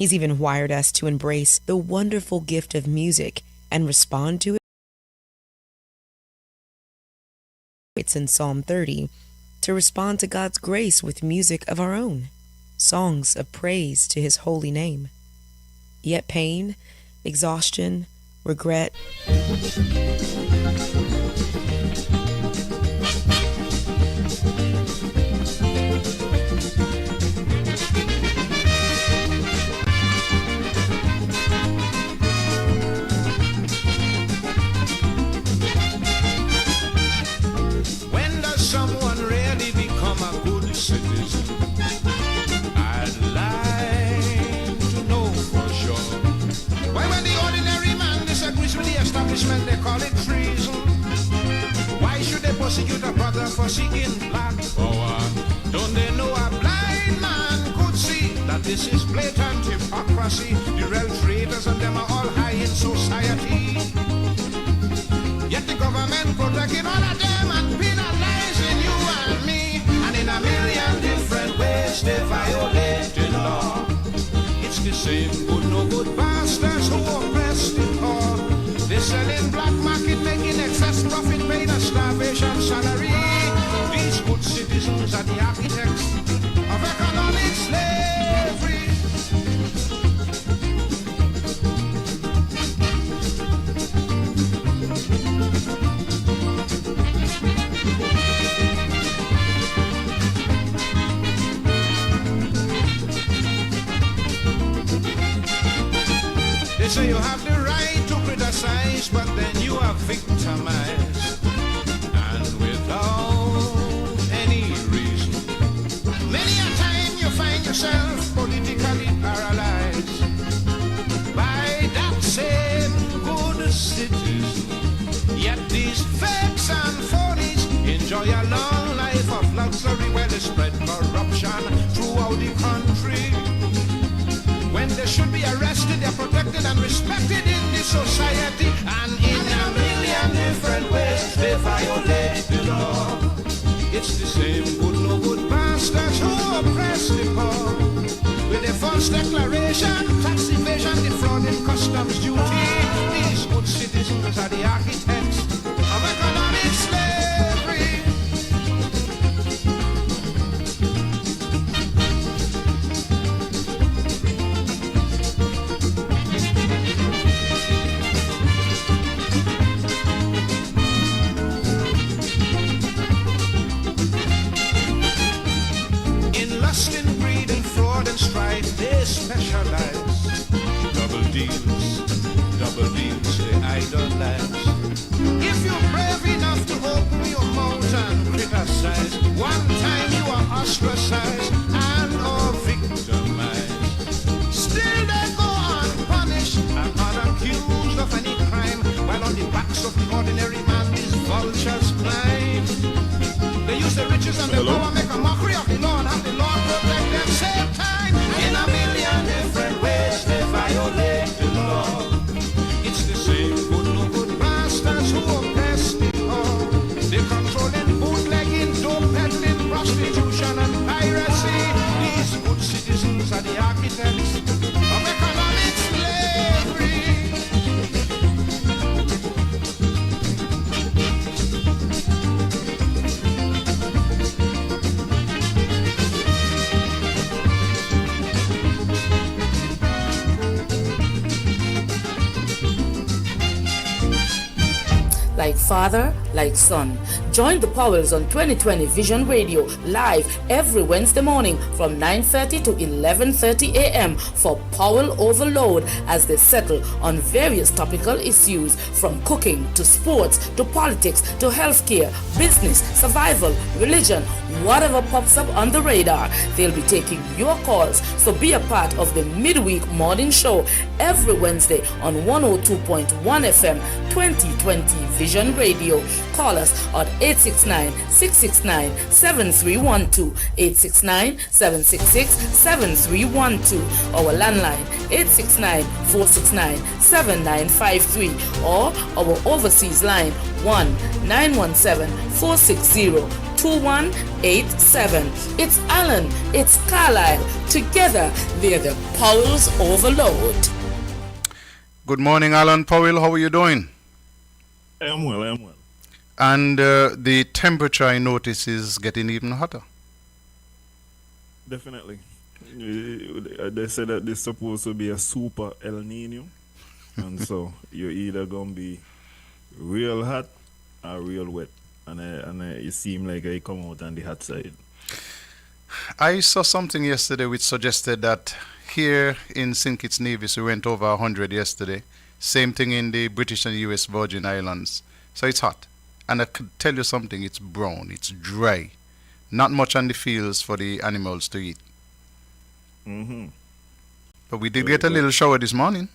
He's even wired us to embrace the wonderful gift of music and respond to it. It's in Psalm 30 to respond to God's grace with music of our own, songs of praise to his holy name. Yet pain, exhaustion, regret, they call it treason. Why should they persecute a brother for seeking black power? Don't they know a blind man could see that this is blatant hypocrisy? The real traitors and them are all high in society. Yet the government protecting all of them and penalizing you and me. And in a million different ways they violate the law. It's the same good no good bastards who oppress the poor. They sell in black market, making excess profit, paying a starvation salary. These good citizens are the architects of economic slavery. They say you have the right to criticize, but then you are victimized, and without any reason. Many a time you find yourself politically paralyzed by that same good citizen. Yet these fakes and phonies enjoy a long life of luxury where they spread corruption throughout the country. When they should be arrested, they're protected and respected in this society. And in a million different ways, they violate the law. It's the same good, no good bastards who oppress the poor. With a false declaration, tax evasion, defrauding customs duty. These good citizens are the architects of economic slavery. They specialize. Double deals, they idolize. If you're brave enough to open your mouth and criticize, one time you are ostracized and or victimized. Still they go unpunished and unaccused of any crime, while on the backs of the ordinary man these vultures climb. They use the riches and the power, make a mockery of the law, and have the law protect them, save time. In a million different ways they violate the law. It's the same good no good bastards who oppress the poor. They controlling bootlegging, dope peddling, prostitution and piracy. These good citizens are the architects of economic slavery. Like father, like son. Join the Powells on 2020 Vision Radio live every Wednesday morning from 9:30 to 11:30 a.m. for Powell Overload as they settle on various topical issues from cooking to sports to politics to healthcare, business, survival, religion, whatever pops up on the radar. They'll be taking your calls, so be a part of the midweek morning show every Wednesday on 102.1 FM 2020 Vision Radio. Call us at 869-669-7312, 869-766-7312. Our landline 869-469-7953 or our overseas line 1-917-460-2030. 2187. It's Alan, it's Carlisle. Together, they're the Powell's Overload. Good morning, Alan Powell. How are you doing? I'm well. And the temperature, I notice, is getting even hotter. Definitely. They said that this supposed to be a super El Nino. And so you're either going to be real hot or real wet. And it seemed like I come out on the hot side. I saw something yesterday which suggested that here in St. Kitts Nevis, we went over 100 yesterday. Same thing in the British and US Virgin Islands. So it's hot. And I could tell you something, it's brown, it's dry. Not much on the fields for the animals to eat. Mm-hmm. But we did get a little shower this morning.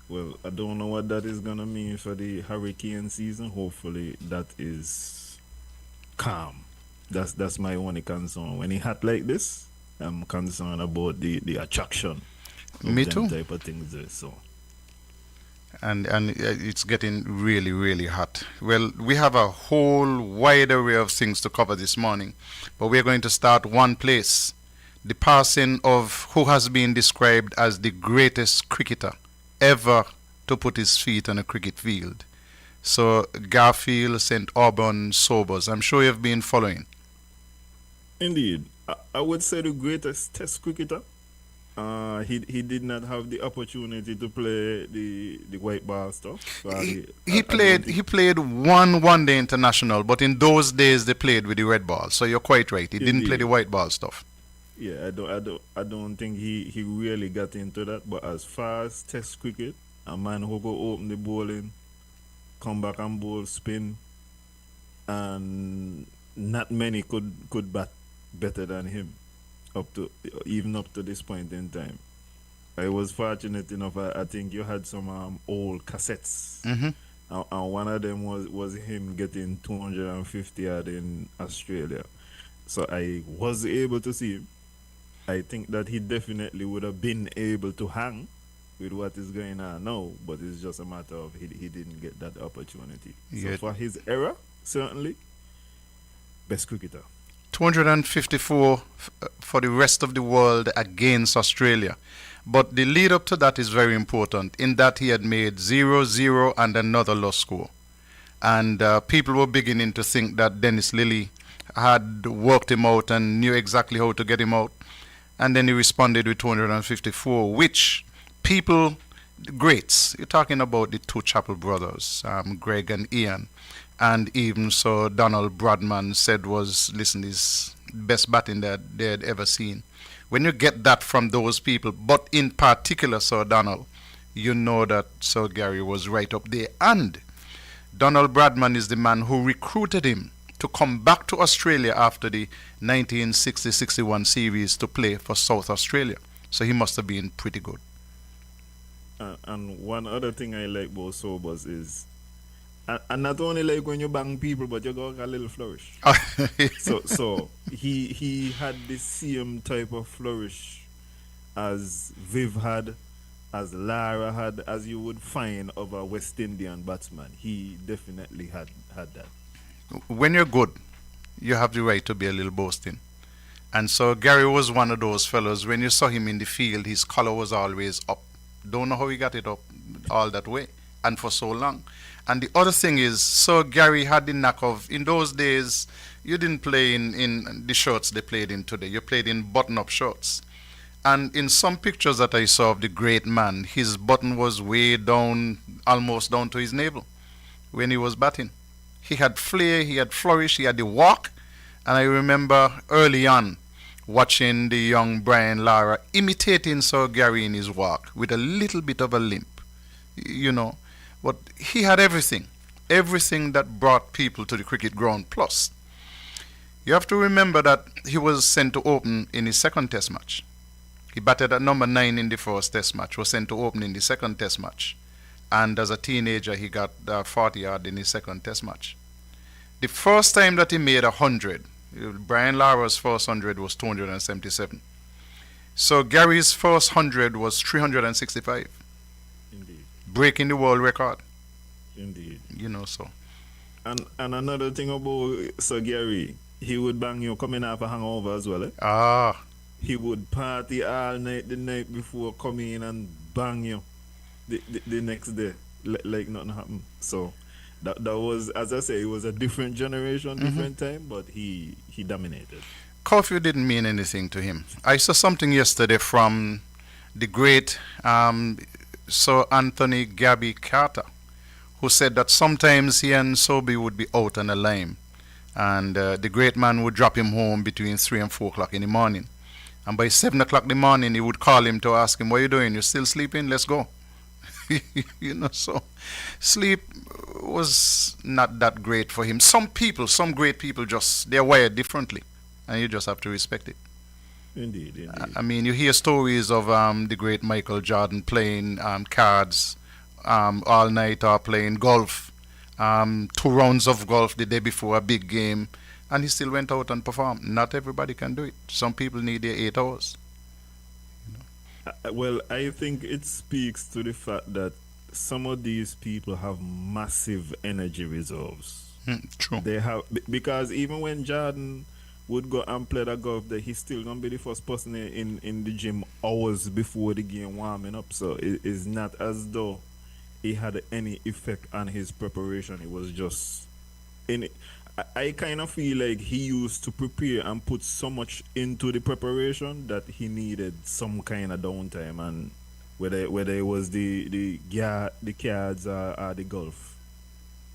Well, I don't know what that is going to mean for the hurricane season. Hopefully that is calm. That's my only concern. When it's hot like this, I'm concerned about the attraction of Me them too. type of things there. So And it's getting really, really hot. Well, we have a whole wide array of things to cover this morning, but we're going to start one place. The passing of who has been described as the greatest cricketer ever to put his feet on a cricket field. So Garfield St. Auburn Sobers, I'm sure you've been following. indeed, I would say the greatest test cricketer. He did not have the opportunity to play the white ball stuff. So He played one day international, but in those days they played with the red ball. So you're quite right. He didn't play the white ball stuff. Yeah, I don't think he really got into that. But as far as test cricket, a man who go open the bowling, come back and bowl, spin, and not many could bat better than him even up to this point in time. I was fortunate enough. I think you had some old cassettes, and one of them was him getting 250 yard in Australia. So I was able to see him. I think that he definitely would have been able to hang with what is going on now, but it's just a matter of he didn't get that opportunity. Yeah. So for his era, certainly, best cricketer. 254 for the rest of the world against Australia. But the lead up to that is very important in that he had made 0-0 and another lost score. And people were beginning to think that Dennis Lilly had worked him out and knew exactly how to get him out. And then he responded with 254, which people, greats, you're talking about the two Chappell brothers, Greg and Ian, and even so Donald Bradman said was, listen, his best batting that they had ever seen. When you get that from those people, but in particular Sir Donald, you know that Sir Gary was right up there. And Donald Bradman is the man who recruited him to come back to Australia after the 1960-61 series to play for South Australia. So he must have been pretty good. And one other thing I like about Sobers is, and not only like when you bang people, but you got a little flourish. So he had the same type of flourish as Viv had, as Lara had, as you would find of a West Indian batsman. He definitely had that. When you're good, you have the right to be a little boasting. And so Gary was one of those fellows. When you saw him in the field, his color was always up. Don't know how he got it up all that way and for so long. And the other thing is, Sir Gary had the knack of, in those days, you didn't play in the shorts they played in today. You played in button-up shorts. And in some pictures that I saw of the great man, his button was way down, almost down to his navel when he was batting. He had flair, he had flourish, he had the walk. And I remember early on watching the young Brian Lara imitating Sir Gary in his walk with a little bit of a limp, you know. But he had everything that brought people to the cricket ground. Plus, you have to remember that he was sent to open in his second test match. He batted at number 9 in the first test match, was sent to open in the second test match. And as a teenager, he got 40 yard in his second test match. The first time that he made 100, Brian Lara's first 100 was 277. So Gary's first 100 was 365. Indeed. Breaking the world record. Indeed. You know, so. And another thing about Sir Gary, he would bang you coming off a hangover as well. Eh? Ah, He would party all night the night before, come in and bang you the next day, like nothing happened. So that was, as I say, it was a different generation, different time, but he dominated. curfew didn't mean anything to him. I saw something yesterday from the great Sir Anthony Gabby Carter, who said that sometimes he and Sobe would be out on a limb, and the great man would drop him home between 3 and 4 o'clock in the morning. And by 7 o'clock in the morning, he would call him to ask him, "What are you doing? You still sleeping? Let's go." So sleep was not that great for him. Some people, some great people, just they're wired differently, and you just have to respect it. Indeed, indeed. I mean, you hear stories of the great Michael Jordan playing cards all night or playing golf, 2 rounds of golf the day before a big game, and he still went out and performed. Not everybody can do it. Some people need their 8 hours. Well, I think it speaks to the fact that some of these people have massive energy reserves. True. They have because even when Jordan would go and play the golf, that he's still gonna be the first person in the gym hours before the game warming up. So it is not as though it had any effect on his preparation. It was just in. I kind of feel like he used to prepare and put so much into the preparation that he needed some kind of downtime, and whether it was the cards or the golf,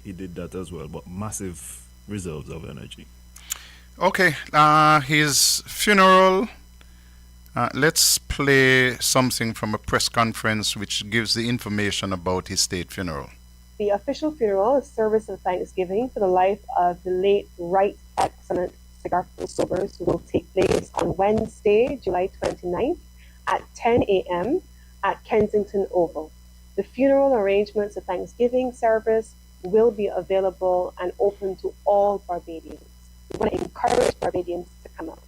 he did that as well. But massive reserves of energy. Okay, his funeral. Let's play something from a press conference which gives the information about his state funeral. The official funeral is service of thanksgiving for the life of the late Right Excellent Cigar Sobers, who will take place on Wednesday, July 29th at 10 a.m. at Kensington Oval. The funeral arrangements of Thanksgiving service will be available and open to all Barbadians. We want to encourage Barbadians to come out.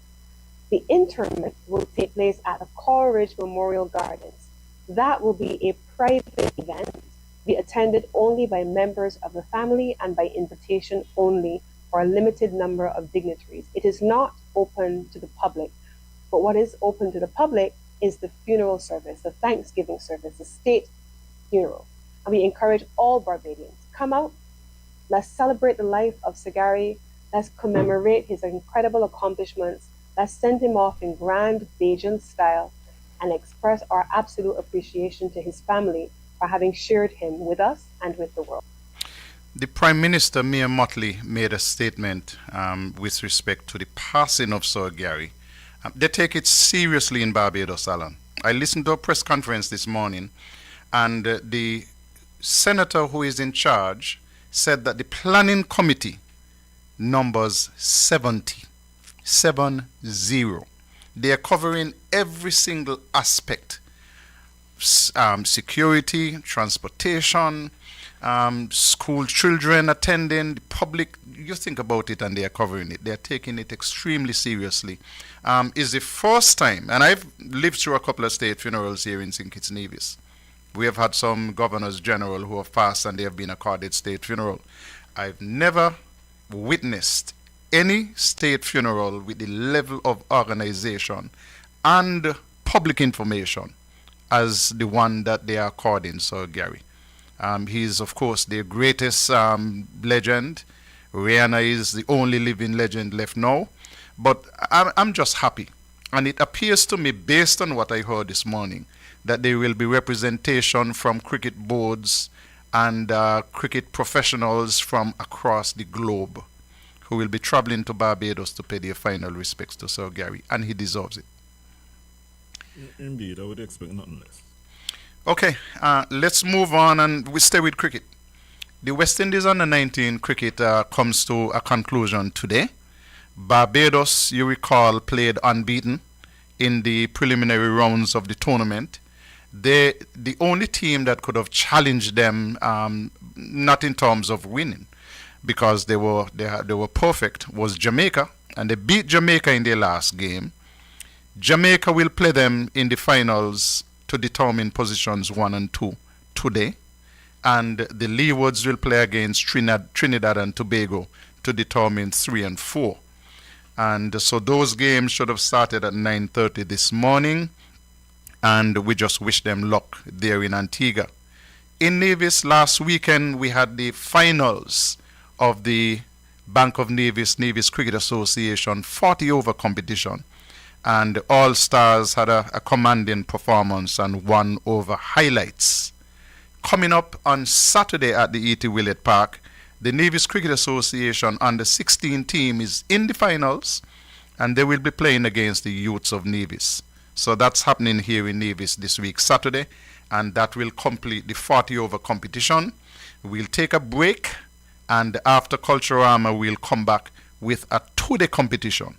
The interment will take place at the Coral Ridge Memorial Gardens. That will be a private event, be attended only by members of the family and by invitation only for a limited number of dignitaries. It is not open to the public, but what is open to the public is the funeral service, the Thanksgiving service, the state funeral. And we encourage all Barbadians, come out, let's celebrate the life of Sagari, let's commemorate his incredible accomplishments, let's send him off in grand Bajan style and express our absolute appreciation to his family for having shared him with us and with the world. The Prime Minister, Mia Mottley, made a statement with respect to the passing of Sir Gary. They take it seriously in Barbados, Alan. I listened to a press conference this morning, and the senator who is in charge said that the planning committee numbers 70. 70. They are covering every single aspect. Security, transportation, school children attending, the public. You think about it and they are covering it. They are taking it extremely seriously. It's the first time, and I've lived through a couple of state funerals here in St. Kitts Nevis. We have had some governors general who have passed and they have been accorded state funeral. I've never witnessed any state funeral with the level of organization and public information as the one that they are according Sir Gary. He is, of course, their greatest legend. Rihanna is the only living legend left now. But I'm just happy. And it appears to me, based on what I heard this morning, that there will be representation from cricket boards and cricket professionals from across the globe who will be traveling to Barbados to pay their final respects to Sir Gary. And he deserves it. Indeed, I would expect nothing less. Okay, let's move on and we stay with cricket. The West Indies under 19 cricket comes to a conclusion today. Barbados, you recall, played unbeaten in the preliminary rounds of the tournament. The only team that could have challenged them, not in terms of winning, because they were perfect, was Jamaica, and they beat Jamaica in their last game. Jamaica will play them in the finals to determine positions 1 and 2 today. and the Leewards will play against Trinidad and Tobago to determine 3 and 4. And so those games should have started at 9:30 this morning, and we just wish them luck there in Antigua. In Nevis last weekend, we had the finals of the Bank of Nevis Cricket Association 40 over competition, and All Stars had a commanding performance and 1 over highlights. Coming up on Saturday at the E.T. Willett Park, the Nevis Cricket Association under 16 team is in the finals, and they will be playing against the youths of Nevis. So that's happening here in Nevis this week, Saturday, and that will complete the 40 over competition. We'll take a break, and after Culturama, we'll come back with a 2-day competition.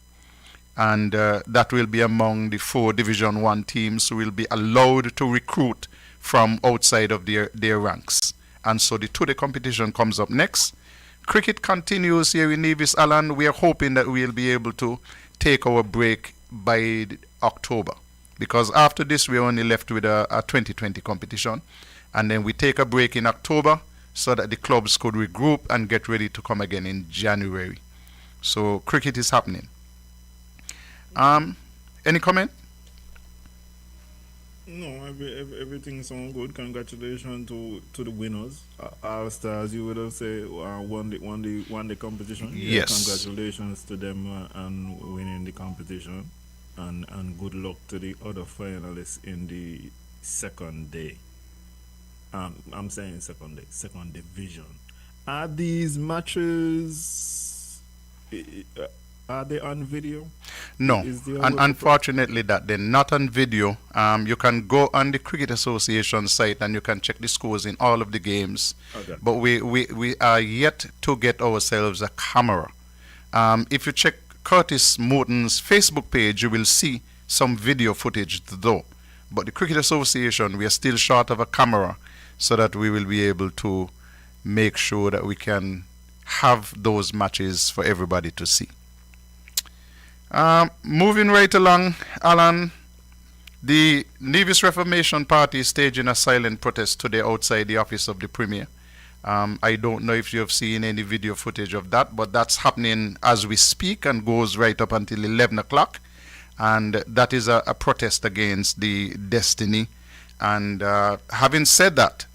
And that will be among the 4 Division 1 teams who will be allowed to recruit from outside of their ranks. And so the 2-day competition comes up next. Cricket continues here in Nevis, Alan. We are hoping that we'll be able to take our break by October, because after this we're only left with a 2020 competition, and then we take a break in October so that the clubs could regroup and get ready to come again in January. So cricket is happening. Any comment? No, everything sounds good. Congratulations to the winners. All Stars, you would have said, won the competition. Yes. Congratulations to them on winning the competition, and good luck to the other finalists in the second day. I'm saying second division. Are these matches? Are they on video? No, and unfortunately that they're not on video. You can go on the Cricket Association site and you can check the scores in all of the games. Okay. But we are yet to get ourselves a camera. If you check Curtis Morton's Facebook page, you will see some video footage though. But the Cricket Association, we are still short of a camera so that we will be able to make sure that we can have those matches for everybody to see. Moving right along, Alan, the Nevis Reformation Party is staging a silent protest today outside the office of the Premier. I don't know if you have seen any video footage of that, but that's happening as we speak and goes right up until 11 o'clock. And that is a protest against the destiny. And having said that,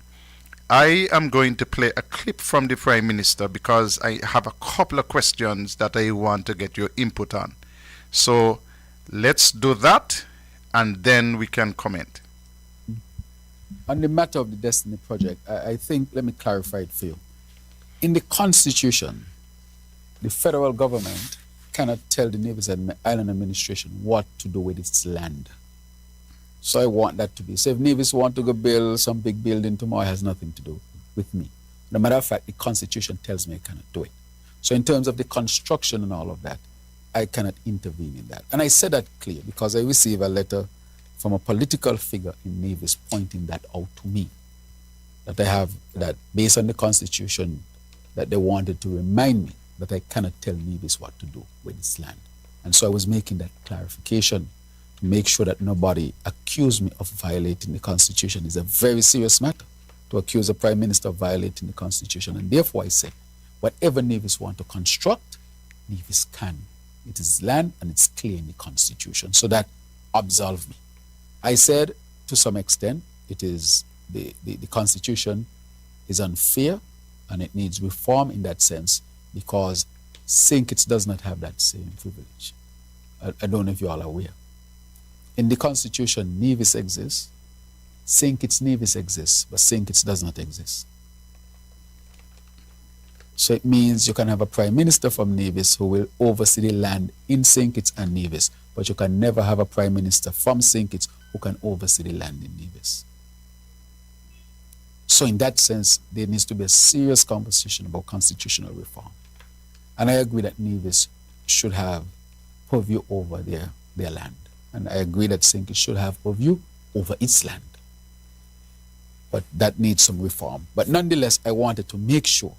I am going to play a clip from the Prime Minister because I have a couple of questions that I want to get your input on. So let's do that, and then we can comment. On the matter of the Destiny Project, I think, let me clarify it for you. In the Constitution, the federal government cannot tell the Nevis Island Administration what to do with its land. So I want that to be. So if Nevis want to go build some big building tomorrow, it has nothing to do with me. No matter of fact, the Constitution tells me I cannot do it. So in terms of the construction and all of that, I cannot intervene in that. And I said that clear because I received a letter from a political figure in Nevis pointing that out to me. That I have, that based on the Constitution, that they wanted to remind me that I cannot tell Nevis what to do with its land. And so I was making that clarification to make sure that nobody accuse me of violating the Constitution. It's a very serious matter to accuse a Prime Minister of violating the Constitution. And therefore I say, whatever Nevis want to construct, Nevis can. It is land and it's clear in the Constitution. So that absolved me. I said, to some extent, it is the Constitution is unfair and it needs reform in that sense because St. Kitts does not have that same privilege. I don't know if you all are aware. In the Constitution, Nevis exists. St. Kitts Nevis exists, but St. Kitts does not exist. So it means you can have a Prime Minister from Nevis who will oversee the land in St. Kitts and Nevis, but you can never have a Prime Minister from St. Kitts who can oversee the land in Nevis. So in that sense, there needs to be a serious conversation about constitutional reform. And I agree that Nevis should have purview over their land. And I agree that St. Kitts should have purview over its land. But that needs some reform. But nonetheless, I wanted to make sure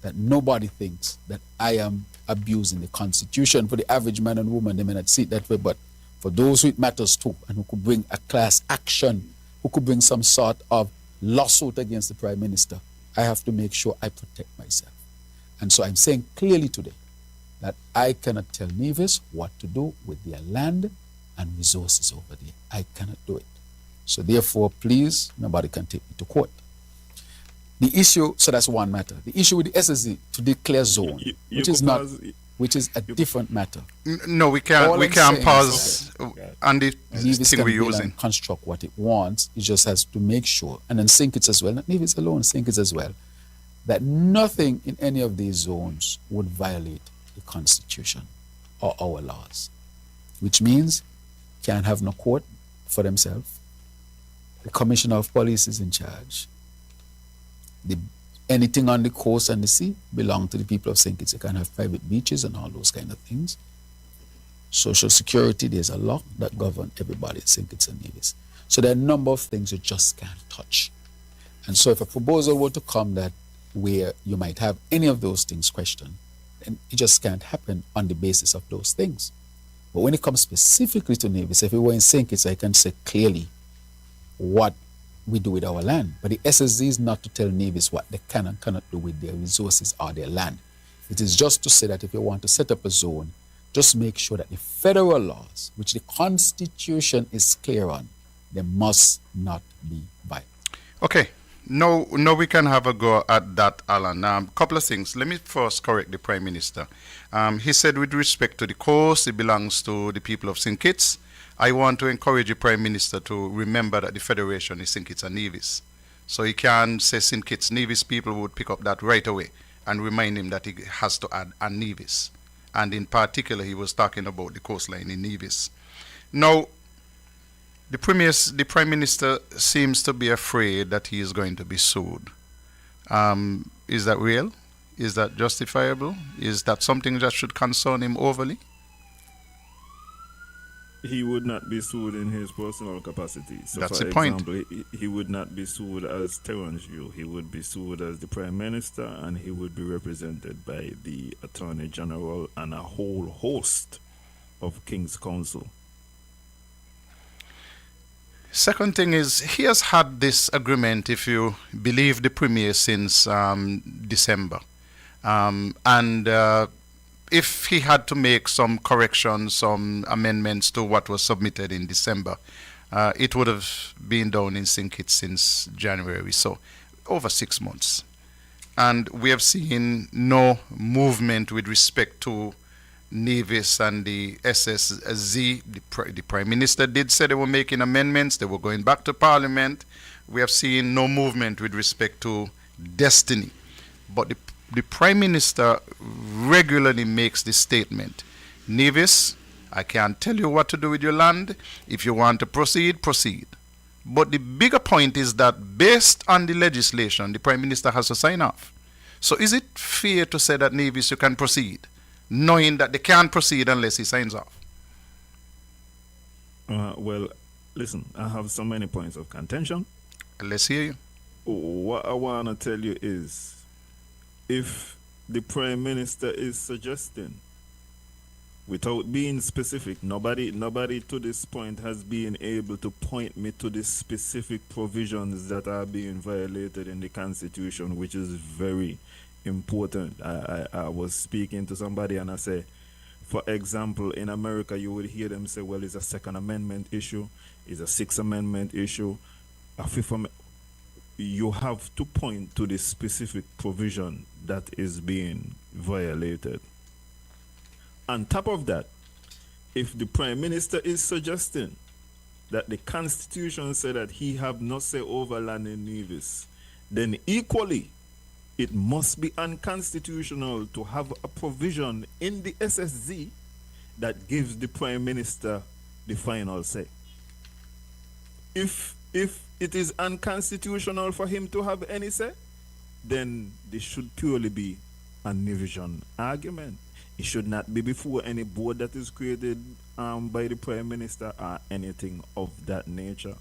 that nobody thinks that I am abusing the Constitution. For the average man and woman, they may not see it that way, but for those who it matters to and who could bring a class action, who could bring some sort of lawsuit against the Prime Minister, I have to make sure I protect myself. And so I'm saying clearly today that I cannot tell Nevis what to do with their land and resources over there. I cannot do it. So therefore, please, nobody can take me to court. The issue, so that's one matter. The issue with the SSZ to declare zone, which is not, which is a different matter. No, we can't. All We I'm can't saying pause is on the Nevis thing can we're build using. and construct what it wants. It just has to make sure, and then St. Kitts as well, not Nevis alone, St. Kitts as well, that nothing in any of these zones would violate the Constitution or our laws, which means can't have no court for themselves. The Commissioner of Police is in charge. Anything on the coast and the sea belong to the people of St. Kitts. You can have private beaches and all those kind of things. Social security, there's a law that governs everybody at St. Kitts and Nevis. So there are a number of things you just can't touch. And so if a proposal were to come that where you might have any of those things questioned, then it just can't happen on the basis of those things. But when it comes specifically to Nevis, if it were in St. Kitts, I can say clearly what we do with our land. But the SSZ is not to tell Nevis what they can and cannot do with their resources or their land. It is just to say that if you want to set up a zone, just make sure that the federal laws, which the Constitution is clear on, they must not be violated. Okay. No, we can have a go at that, Alan. Couple of things. Let me first correct the Prime Minister. He said with respect to the coast, it belongs to the people of St. Kitts. I want to encourage the Prime Minister to remember that the Federation is St. Kitts and Nevis. So he can say St. Kitts. Nevis people would pick up that right away and remind him that he has to add a Nevis. And in particular, he was talking about the coastline in Nevis. Now, the Prime Minister seems to be afraid that he is going to be sued. Is that real? Is that justifiable? Is that something that should concern him overly? He would not be sued in his personal capacity. So That's for the point. example, he would not be sued as Terence Yu. He would be sued as the Prime Minister, and he would be represented by the Attorney General and a whole host of King's Counsel. Second thing is, he has had this agreement, if you believe the Premier, since December. If he had to make some corrections, some amendments to what was submitted in December, it would have been done in St. Kitts since January, so over 6 months. And we have seen no movement with respect to Nevis and the SSZ. The Prime Minister did say they were making amendments, they were going back to Parliament. We have seen no movement with respect to Destiny. But the Prime Minister regularly makes this statement: Nevis, I can't tell you what to do with your land. If you want to proceed, proceed. But the bigger point is that based on the legislation, the Prime Minister has to sign off. So is it fair to say that Nevis, you can proceed, knowing that they can't proceed unless he signs off? Well, listen, I have so many points of contention. Let's hear you. What I want to tell you is, if the Prime Minister is suggesting, without being specific, nobody to this point has been able to point me to the specific provisions that are being violated in the Constitution, which is very important. I was speaking to somebody and I say, for example, in America, you would hear them say, well, it's a Second Amendment issue, it's a Sixth Amendment issue, a Fifth Amendment. You have to point to the specific provision that is being violated. On top of that, if the Prime Minister is suggesting that the Constitution said that he have no say over land in Nevis, then equally it must be unconstitutional to have a provision in the SSZ that gives the Prime Minister the final say. If it is unconstitutional for him to have any say, then this should purely be a Nevision argument. It should not be before any board that is created by the Prime Minister or anything of that nature.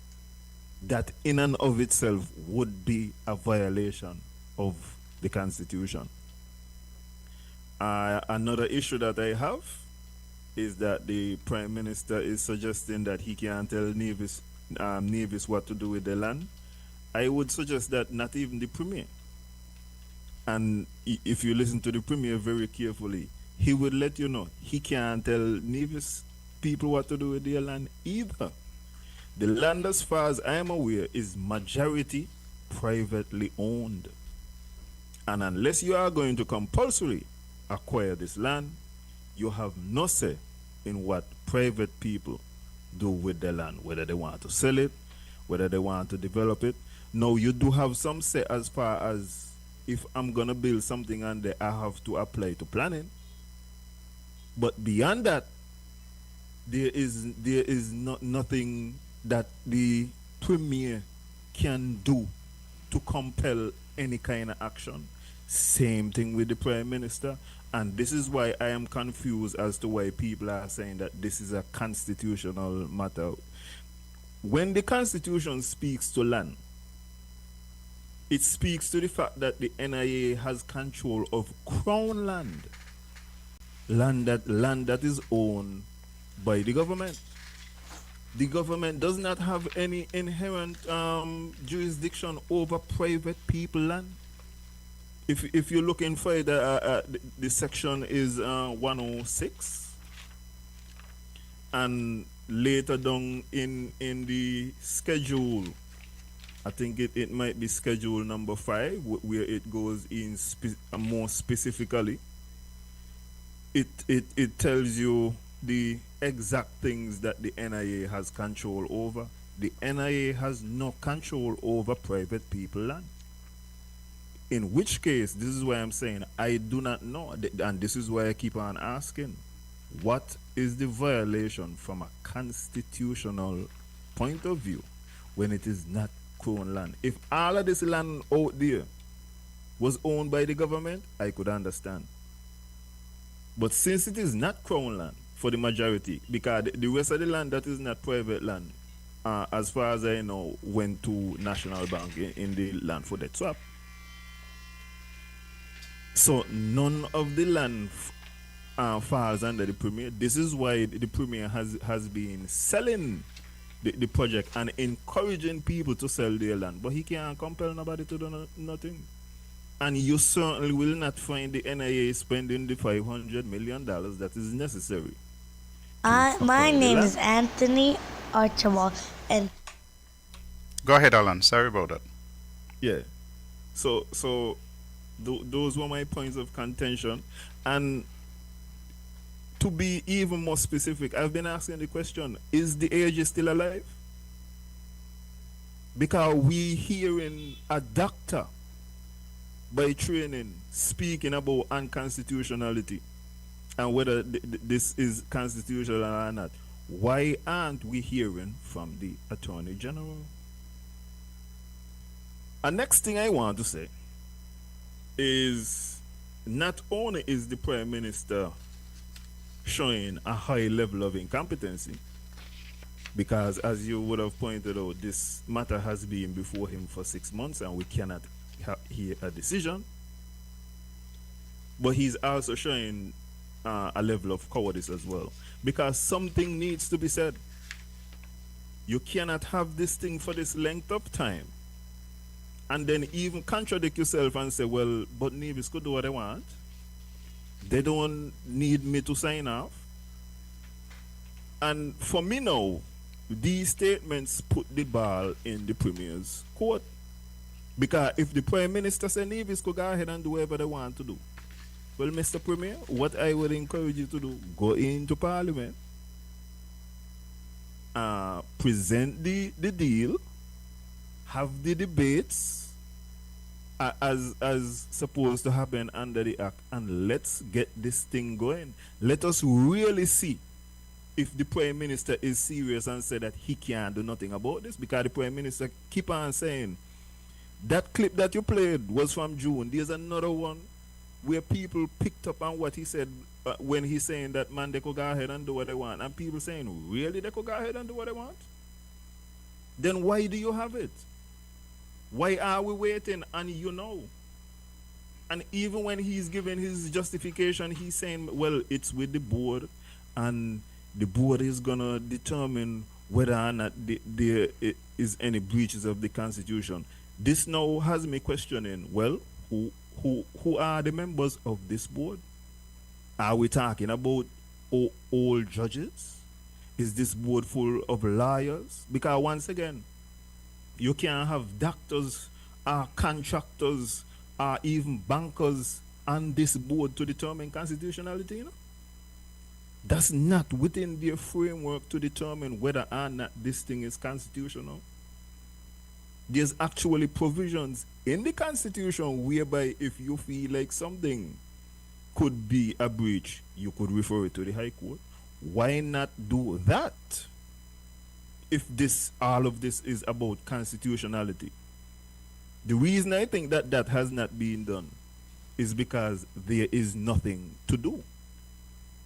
That in and of itself would be a violation of the Constitution. Another issue that I have is that the Prime Minister is suggesting that he can't tell Nevis what to do with the land. I would suggest that not even the Premier And if you listen to the premier very carefully, he would let you know he can't tell Nevis people what to do with their land either. The land, as far as I am aware, is majority privately owned. And unless you are going to compulsory acquire this land, you have no say in what private people do with the land, whether they want to sell it, whether they want to develop it. No, you do have some say as far as if I'm gonna build something and there, I have to apply to planning. But beyond that, there is nothing that the premier can do to compel any kind of action. Same thing with the prime minister. And this is why I am confused as to why people are saying that this is a constitutional matter. When the constitution speaks to land, it speaks to the fact that the NIA has control of crown land, land that is owned by the government. The government does not have any inherent jurisdiction over private people land. If you're looking for the section is 106, and later down in the schedule, I think it might be schedule number 5, where it goes in more specifically. It tells you the exact things that the NIA has control over. The NIA has no control over private people land. In which case, this is why I'm saying I do not know, and this is why I keep on asking, what is the violation from a constitutional point of view when it is not crown land? If all of this land out there was owned by the government, I could understand. But since it is not crown land for the majority, because the rest of the land that is not private land, as far as I know, went to National Bank in the land for debt swap. So none of the land falls under the premier. This is why the premier has been selling the project and encouraging people to sell their land. But he can't compel nobody to do nothing. And you certainly will not find the NIA spending the $500 million that is necessary. My name is Anthony Archibald, and Go ahead, Alan. Sorry about that. Yeah. So those were my points of contention. And to be even more specific, I've been asking the question, is the AG still alive? Because we hearing a doctor by training speaking about unconstitutionality and whether this is constitutional or not. Why aren't we hearing from the Attorney General? And next thing I want to say is, not only is the Prime Minister showing a high level of incompetency, because as you would have pointed out, this matter has been before him for 6 months and we cannot hear a decision, but he's also showing a level of cowardice as well, because something needs to be said. You cannot have this thing for this length of time and then even contradict yourself and say, well, but Nevis could do what they want. They don't need me to sign off. And for me now, these statements put the ball in the Premier's court. Because if the Prime Minister said Nevis could go ahead and do whatever they want to do, well, Mr. Premier, what I would encourage you to do, go into Parliament, present the deal, have the debates as supposed to happen under the Act, and let's get this thing going. Let us really see if the Prime Minister is serious and say that he can't do nothing about this, because the Prime Minister keep on saying, that clip that you played was from June. There's another one where people picked up on what he said when he's saying that, man, they could go ahead and do what they want. And people saying, really, they could go ahead and do what they want? Then why do you have it? Why are we waiting? And you know. And even when he's giving his justification, he's saying, well, it's with the board, and the board is going to determine whether or not there is any breaches of the Constitution. This now has me questioning, well, who are the members of this board? Are we talking about all judges? Is this board full of lawyers? Because once again, you can't have doctors, contractors, even bankers on this board to determine constitutionality. That's not within their framework to determine whether or not this thing is constitutional. There's actually provisions in the Constitution whereby if you feel like something could be a breach, you could refer it to the High Court. Why not do that? If all of this is about constitutionality. The reason I think that that has not been done is because there is nothing to do.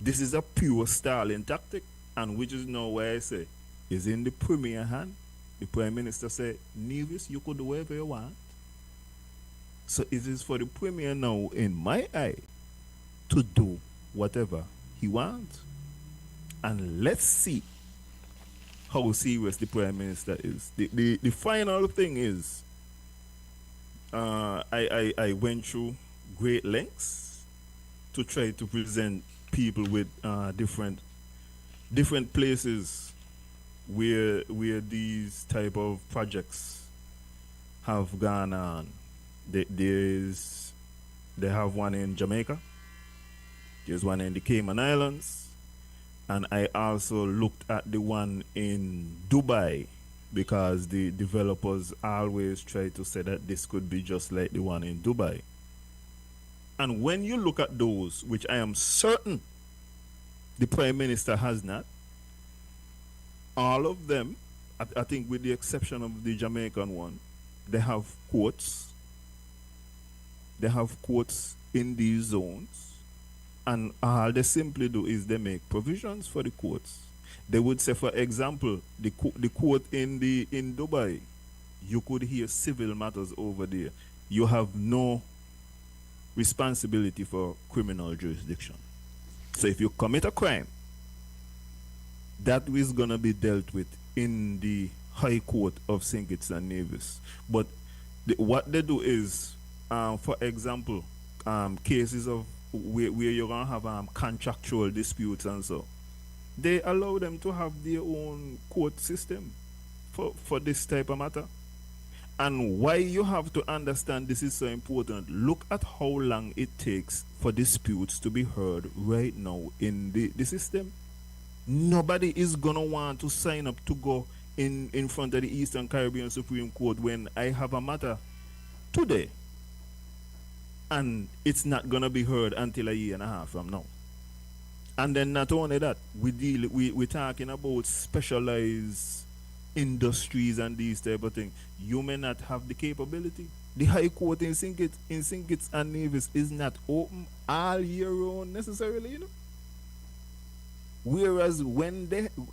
This is a pure Stalin tactic, and which is now why I say is in the premier hand. The Prime Minister said, Nevis, you could do whatever you want. So it is for the Premier now, in my eye, to do whatever he wants. And let's see how serious the Prime Minister is. The final thing is, I went through great lengths to try to present people with different places where these type of projects have gone on. They have one in Jamaica, there's one in the Cayman Islands, and I also looked at the one in Dubai because the developers always try to say that this could be just like the one in Dubai. And when you look at those, which I am certain the Prime Minister has not, all of them, I think with the exception of the Jamaican one, they have courts. They have courts in these zones. And all they simply do is they make provisions for the courts. They would say, for example, the court in Dubai, you could hear civil matters over there. You have no responsibility for criminal jurisdiction. So if you commit a crime, that is going to be dealt with in the High Court of St. Kitts and Nevis. But what they do is, for example, cases of where you're going to have contractual disputes and so, they allow them to have their own court system for this type of matter. And why you have to understand this is so important, look at how long it takes for disputes to be heard right now in the system. Nobody is going to want to sign up to go in front of the Eastern Caribbean Supreme Court when I have a matter today. And it's not going to be heard until a year and a half from now. And then not only that, we're talking about specialized industries and these type of things. You may not have the capability. The High Court in St. Kitts and Nevis is not open all year round necessarily, Whereas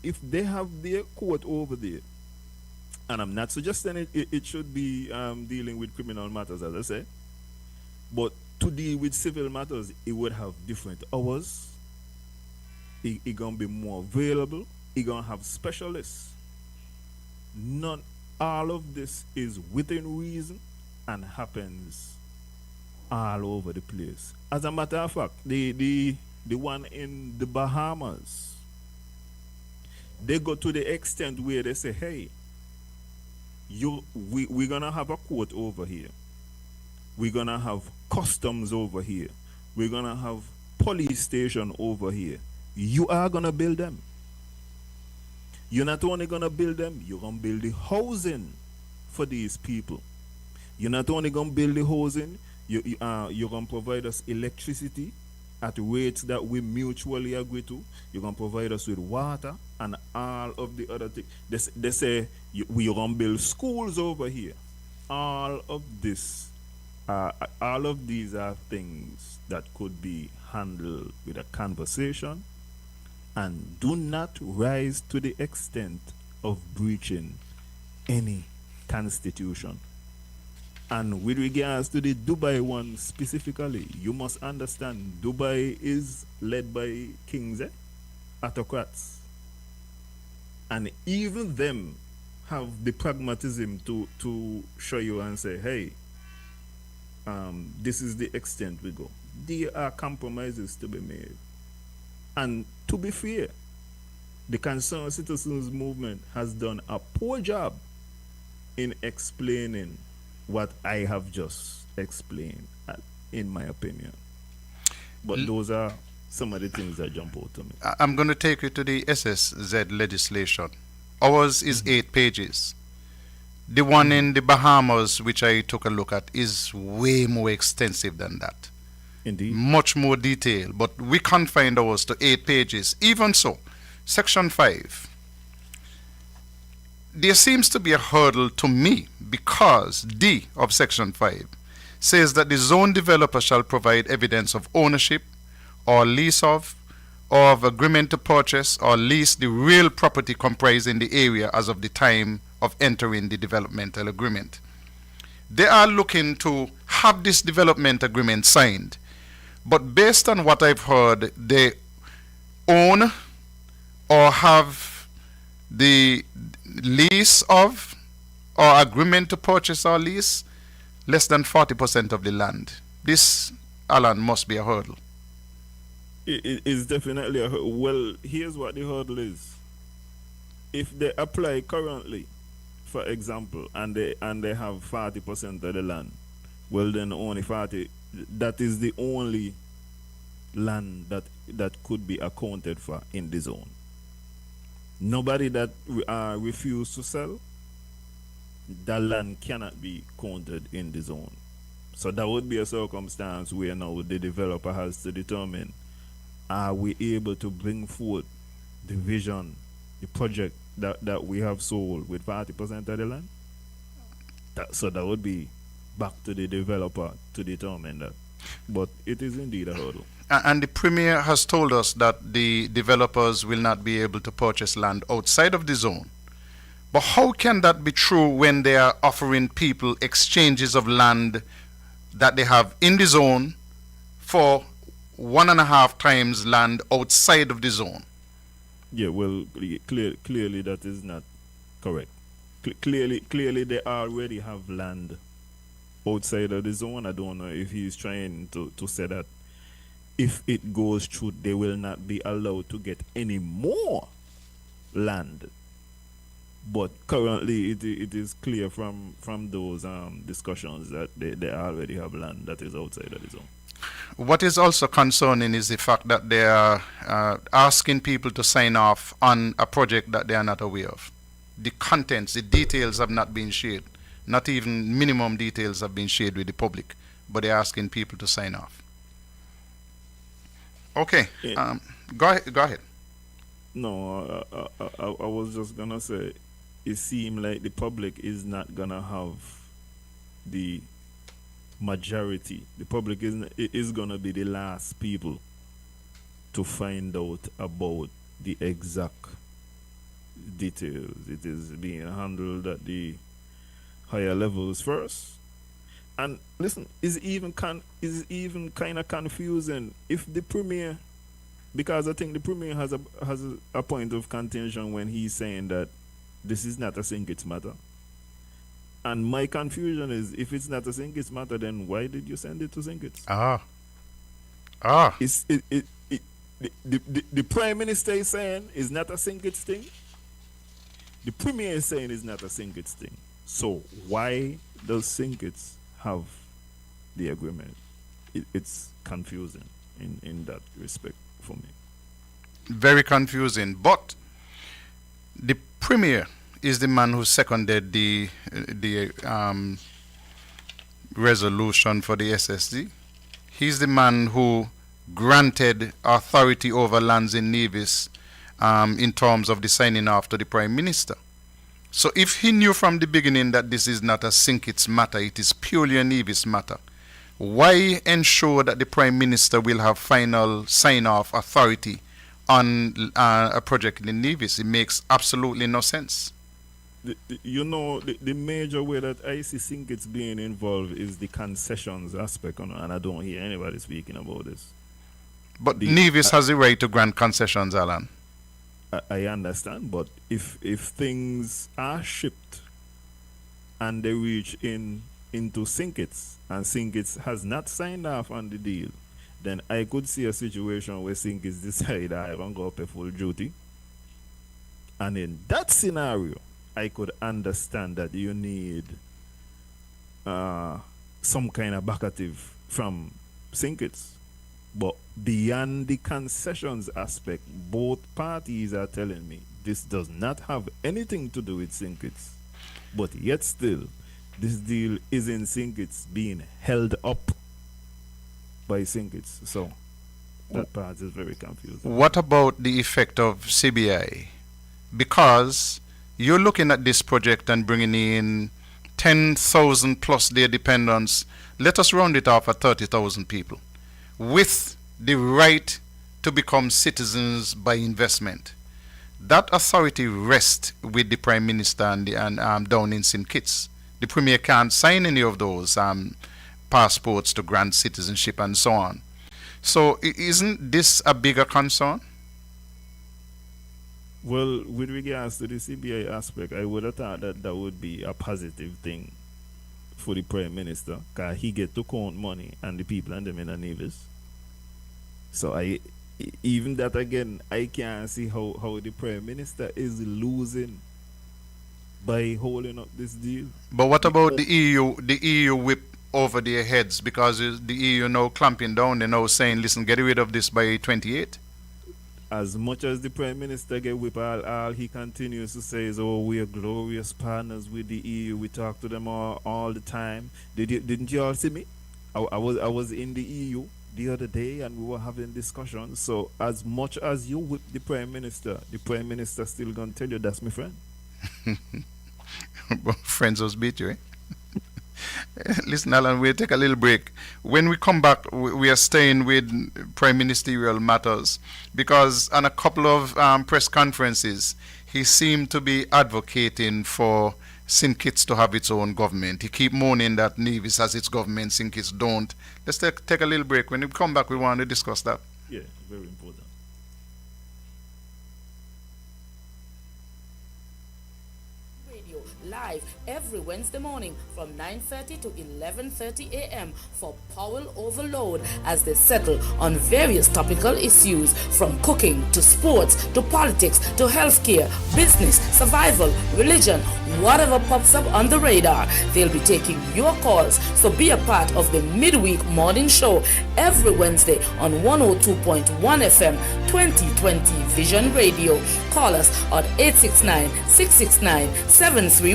if they have their court over there, and I'm not suggesting it should be dealing with criminal matters, as I say, but to deal with civil matters, it would have different hours. It gonna be more available. It gonna have specialists. All of this is within reason and happens all over the place. As a matter of fact, the one in the Bahamas, they go to the extent where they say, hey, we're gonna have a court over here. We're gonna have customs over here. We're gonna have police station over here. You are gonna build them. You're not only gonna build them, you're gonna build the housing for these people. You're not only gonna build the housing, you're gonna provide us electricity at rates that we mutually agree to. You're gonna provide us with water and all of the other things. They say we're gonna build schools over here. All of these are things that could be handled with a conversation and do not rise to the extent of breaching any constitution. And with regards to the Dubai one specifically, you must understand Dubai is led by kings, autocrats. And even them have the pragmatism to show you and say, hey, this is the extent we go. There are compromises to be made. And to be fair, the Concerned Citizens Movement has done a poor job in explaining what I have just explained, in my opinion. But those are some of the things that jump out to me. I'm going to take you to the SSZ legislation. Ours is 8 pages. The one in the Bahamas, which I took a look at, is way more extensive than that. Indeed. Much more detail, but we confined ours to 8 pages. Even so, Section 5. There seems to be a hurdle to me because D of Section 5 says that the zone developer shall provide evidence of ownership or lease of, or of agreement to purchase or lease the real property comprising the area as of the time of entering the developmental agreement. They are looking to have this development agreement signed, but based on what I've heard, they own or have the lease of or agreement to purchase or lease less than 40% of the land. This, Alan, must be a hurdle. It is definitely a hurdle. Well, here's what the hurdle is. If they apply currently, for example, and they have 40% of the land, well then only 40. That is the only land that could be accounted for in the zone. Nobody that refused to sell, that land cannot be counted in the zone. So that would be a circumstance where now the developer has to determine, are we able to bring forth the vision, the project that we have sold with 40% of the land? So that would be back to the developer to determine that. But it is indeed a hurdle. And the Premier has told us that the developers will not be able to purchase land outside of the zone. But how can that be true when they are offering people exchanges of land that they have in the zone for 1.5 times land outside of the zone? Yeah, well, clearly that is not correct. Clearly they already have land outside of the zone. I don't know if he's trying to say that if it goes through, they will not be allowed to get any more land. But currently, it is clear from those discussions that they already have land that is outside of the zone. What is also concerning is the fact that they are asking people to sign off on a project that they are not aware of. The contents, the details have not been shared. Not even minimum details have been shared with the public, but they're asking people to sign off. Okay, go ahead. No, I was just gonna say, it seems like the public is not gonna have the majority. The public is gonna be the last people to find out about the exact details. It is being handled at the higher levels first. And listen, is even kind of confusing if the Premier, because I think the Premier has a point of contention when he's saying that this is not a Singits matter. And my confusion is, if it's not a Singits matter, then why did you send it to Singits? The Prime Minister is saying it's not a Singits thing. The Premier is saying it's not a Singits thing. So why does Singits have the agreement? It's confusing in that respect for me. Very confusing. But the Premier is the man who seconded the resolution for the SSD. He's the man who granted authority over lands in Nevis in terms of the signing off to the Prime Minister. So if he knew from the beginning that this is not a Singits matter, it is purely a Nevis matter, why ensure that the Prime Minister will have final sign-off authority on a project in Nevis? It makes absolutely no sense. The major way that I see Singits being involved is the concessions aspect, and I don't hear anybody speaking about this. But Nevis has the right to grant concessions, Alan. I understand, but if things are shipped and they reach in into Sinkits and Sinkits has not signed off on the deal, then I could see a situation where Sinkits decide I want to go pay full duty. And in that scenario, I could understand that you need some kind of backative from Sinkits. But beyond the concessions aspect, both parties are telling me this does not have anything to do with Sinkits. But yet still, this deal is in Sinkits being held up by Sinkits. So that part is very confusing. What about the effect of CBI? Because you're looking at this project and bringing in 10,000 plus their dependents. Let us round it off at 30,000 people with the right to become citizens by investment. That authority rests with the Prime Minister and down in St. Kitts. The Premier can't sign any of those passports to grant citizenship and so on. So isn't this a bigger concern? Well, with regards to the CBI aspect, I would have thought that that would be a positive thing for the Prime Minister, because he get to count money and the people and them in the navies. So even that again, I can't see how the Prime Minister is losing by holding up this deal. But what about the EU? The EU whip over their heads because the EU now clamping down. They're now saying, listen, get rid of this by 28. As much as the Prime Minister get whip, all he continues to say is, oh, we are glorious partners with the EU. We talk to them all the time. Didn't you all see me? I was in the EU the other day and we were having discussions. So as much as you whip the Prime Minister still gonna tell you that's my friend. Friends was beat you, eh? Listen, Alan, we'll take a little break. When we come back, we are staying with prime ministerial matters because on a couple of press conferences, he seemed to be advocating for St. Kitts to have its own government. He keep moaning that Nevis has its government, St. Kitts don't. Let's take a little break. When we come back, we want to discuss that. Yeah, very important. Live every Wednesday morning from 9:30 to 11:30 a.m. for Powell Overload as they settle on various topical issues from cooking to sports to politics to healthcare, business, survival, religion, whatever pops up on the radar. They'll be taking your calls, so be a part of the midweek morning show every Wednesday on 102.1 FM 2020 Vision Radio. Call us at 869-669-7312,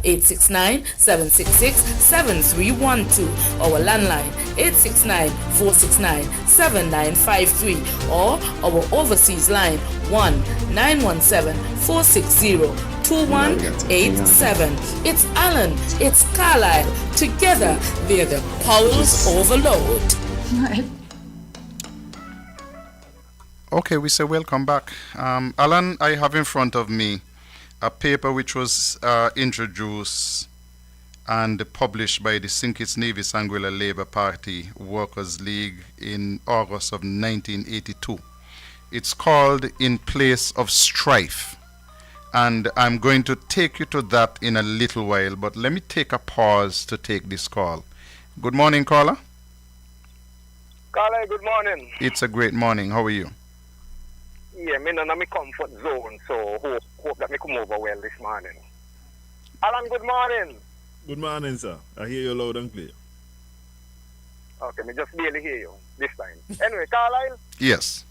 869-766-7312, our landline 869-469-7953, or our overseas line 1-917-460-2187. It's Alan, it's Carlisle. Together, they're the Powell's Overload. Okay, we say welcome back. Alan, I have in front of me a paper which was introduced and published by the St. Kitts Nevis Anguilla Labour Party Workers' League in August of 1982. It's called In Place of Strife. And I'm going to take you to that in a little while, but let me take a pause to take this call. Good morning, caller. Carla, good morning. It's a great morning. How are you? Yeah, me in my comfort zone, so hope that me come over well this morning. Alan, good morning. Good morning, sir. I hear you loud and clear. Okay, me just barely hear you this time. Anyway, Carlisle, Yes.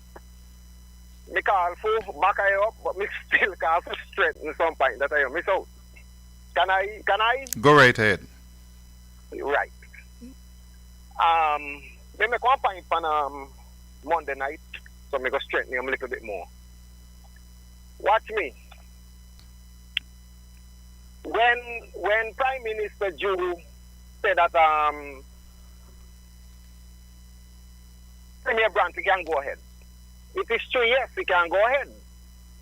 me call for back I up, but me still call for strengthen some point that I miss out. Can I? Go right ahead. Right. Me make one point on Monday night, so me go strengthen him a little bit more. Watch me. When Prime Minister Jew said that Premier Brandt can go ahead. It is true, yes, he can go ahead.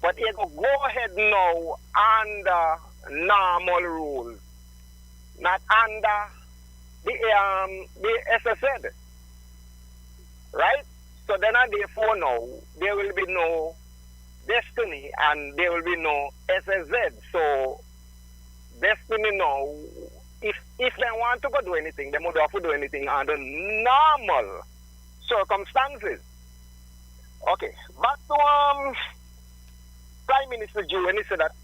But he will go ahead now under normal rules, not under the SSZ. Right? So then therefore now there will be no Destiny and there will be no SSZ. So Destiny now if they want to go do anything, they would have to do anything under normal circumstances. Okay, back to Prime Minister Jew when he said that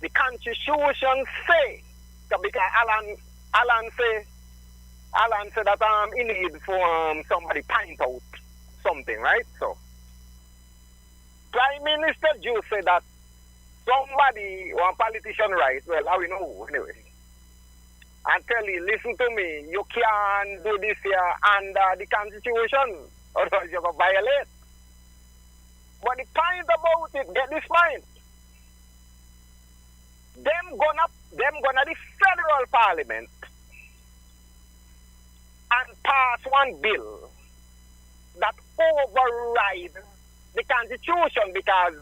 the Constitution say, because Alan said that he need for somebody point out something, right? So Prime Minister Jew said that somebody, one politician, right? Well, how we know anyway? And tell you, listen to me, you can't do this here under the Constitution, otherwise you're going to violate. But the point about it, get this point. Them gonna the federal parliament and pass one bill that override the Constitution, because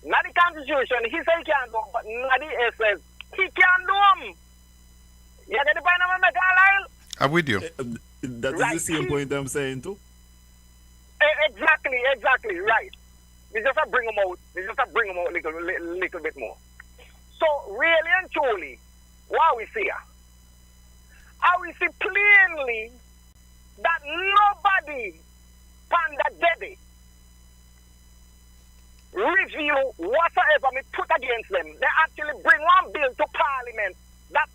not the Constitution, he say he can't do, but not the SS, he can't do them. You get the point I'm making, Lyle? I'm with you. That is Right. the same point I'm saying too. Exactly, right. We just have to bring them out. Little bit more. So really and truly, what we see here, how we see plainly that nobody panda daddy review whatsoever me put against them. They actually bring one bill to Parliament that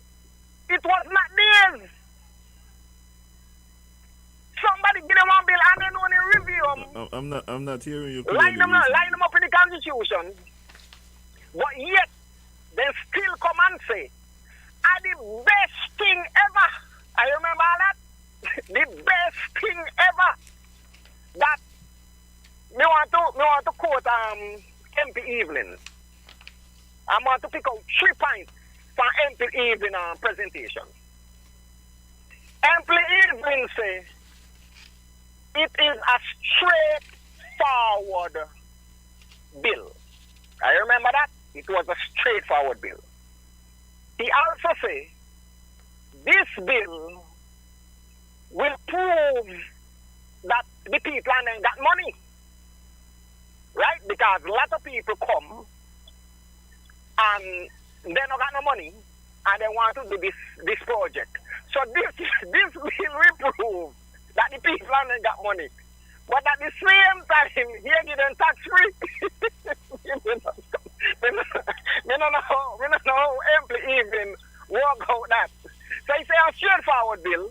it was not theirs. Somebody give them one bill and then only review them. I'm not hearing you. Line them up in the Constitution. But yet, they still come and say, are the best thing ever. I remember that. The best thing ever. That me want to quote MP Evelyn. I want to pick out 3 points for MP Evelyn presentation. MP Evelyn say it is a straightforward bill. I remember that. It was a straightforward bill. He also say this bill will prove that the people ain't got money. Right? Because a lot of people come and they don't got no money and they want to do this project. So this bill will prove that the people ain't got money. But at the same time, here give them tax free. We don't know how empty even work out that. So he say a straightforward bill.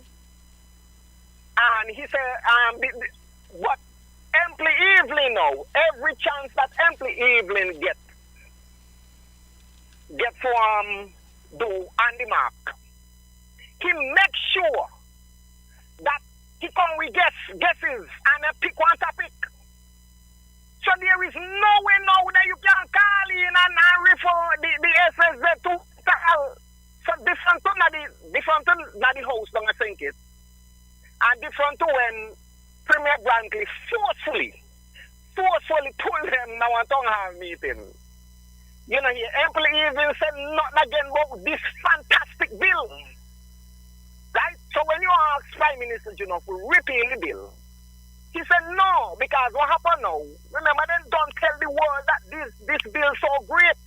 And he said, but Emply Evelyn now, every chance that Emply Evelyn get for do on the mark, he makes sure that he come with guesses and pick one topic. So there is no way now that you can call in and refer the SSZ to call. So different to the house don't think it. And different to when Premier Brantley forcefully pull them now and don't have meeting. You know, he amply even said nothing again about this fantastic bill. Right? So when you ask Prime Minister Juno to repeal the bill, he said no, because what happened now? Remember, then don't tell the world that this bill so great.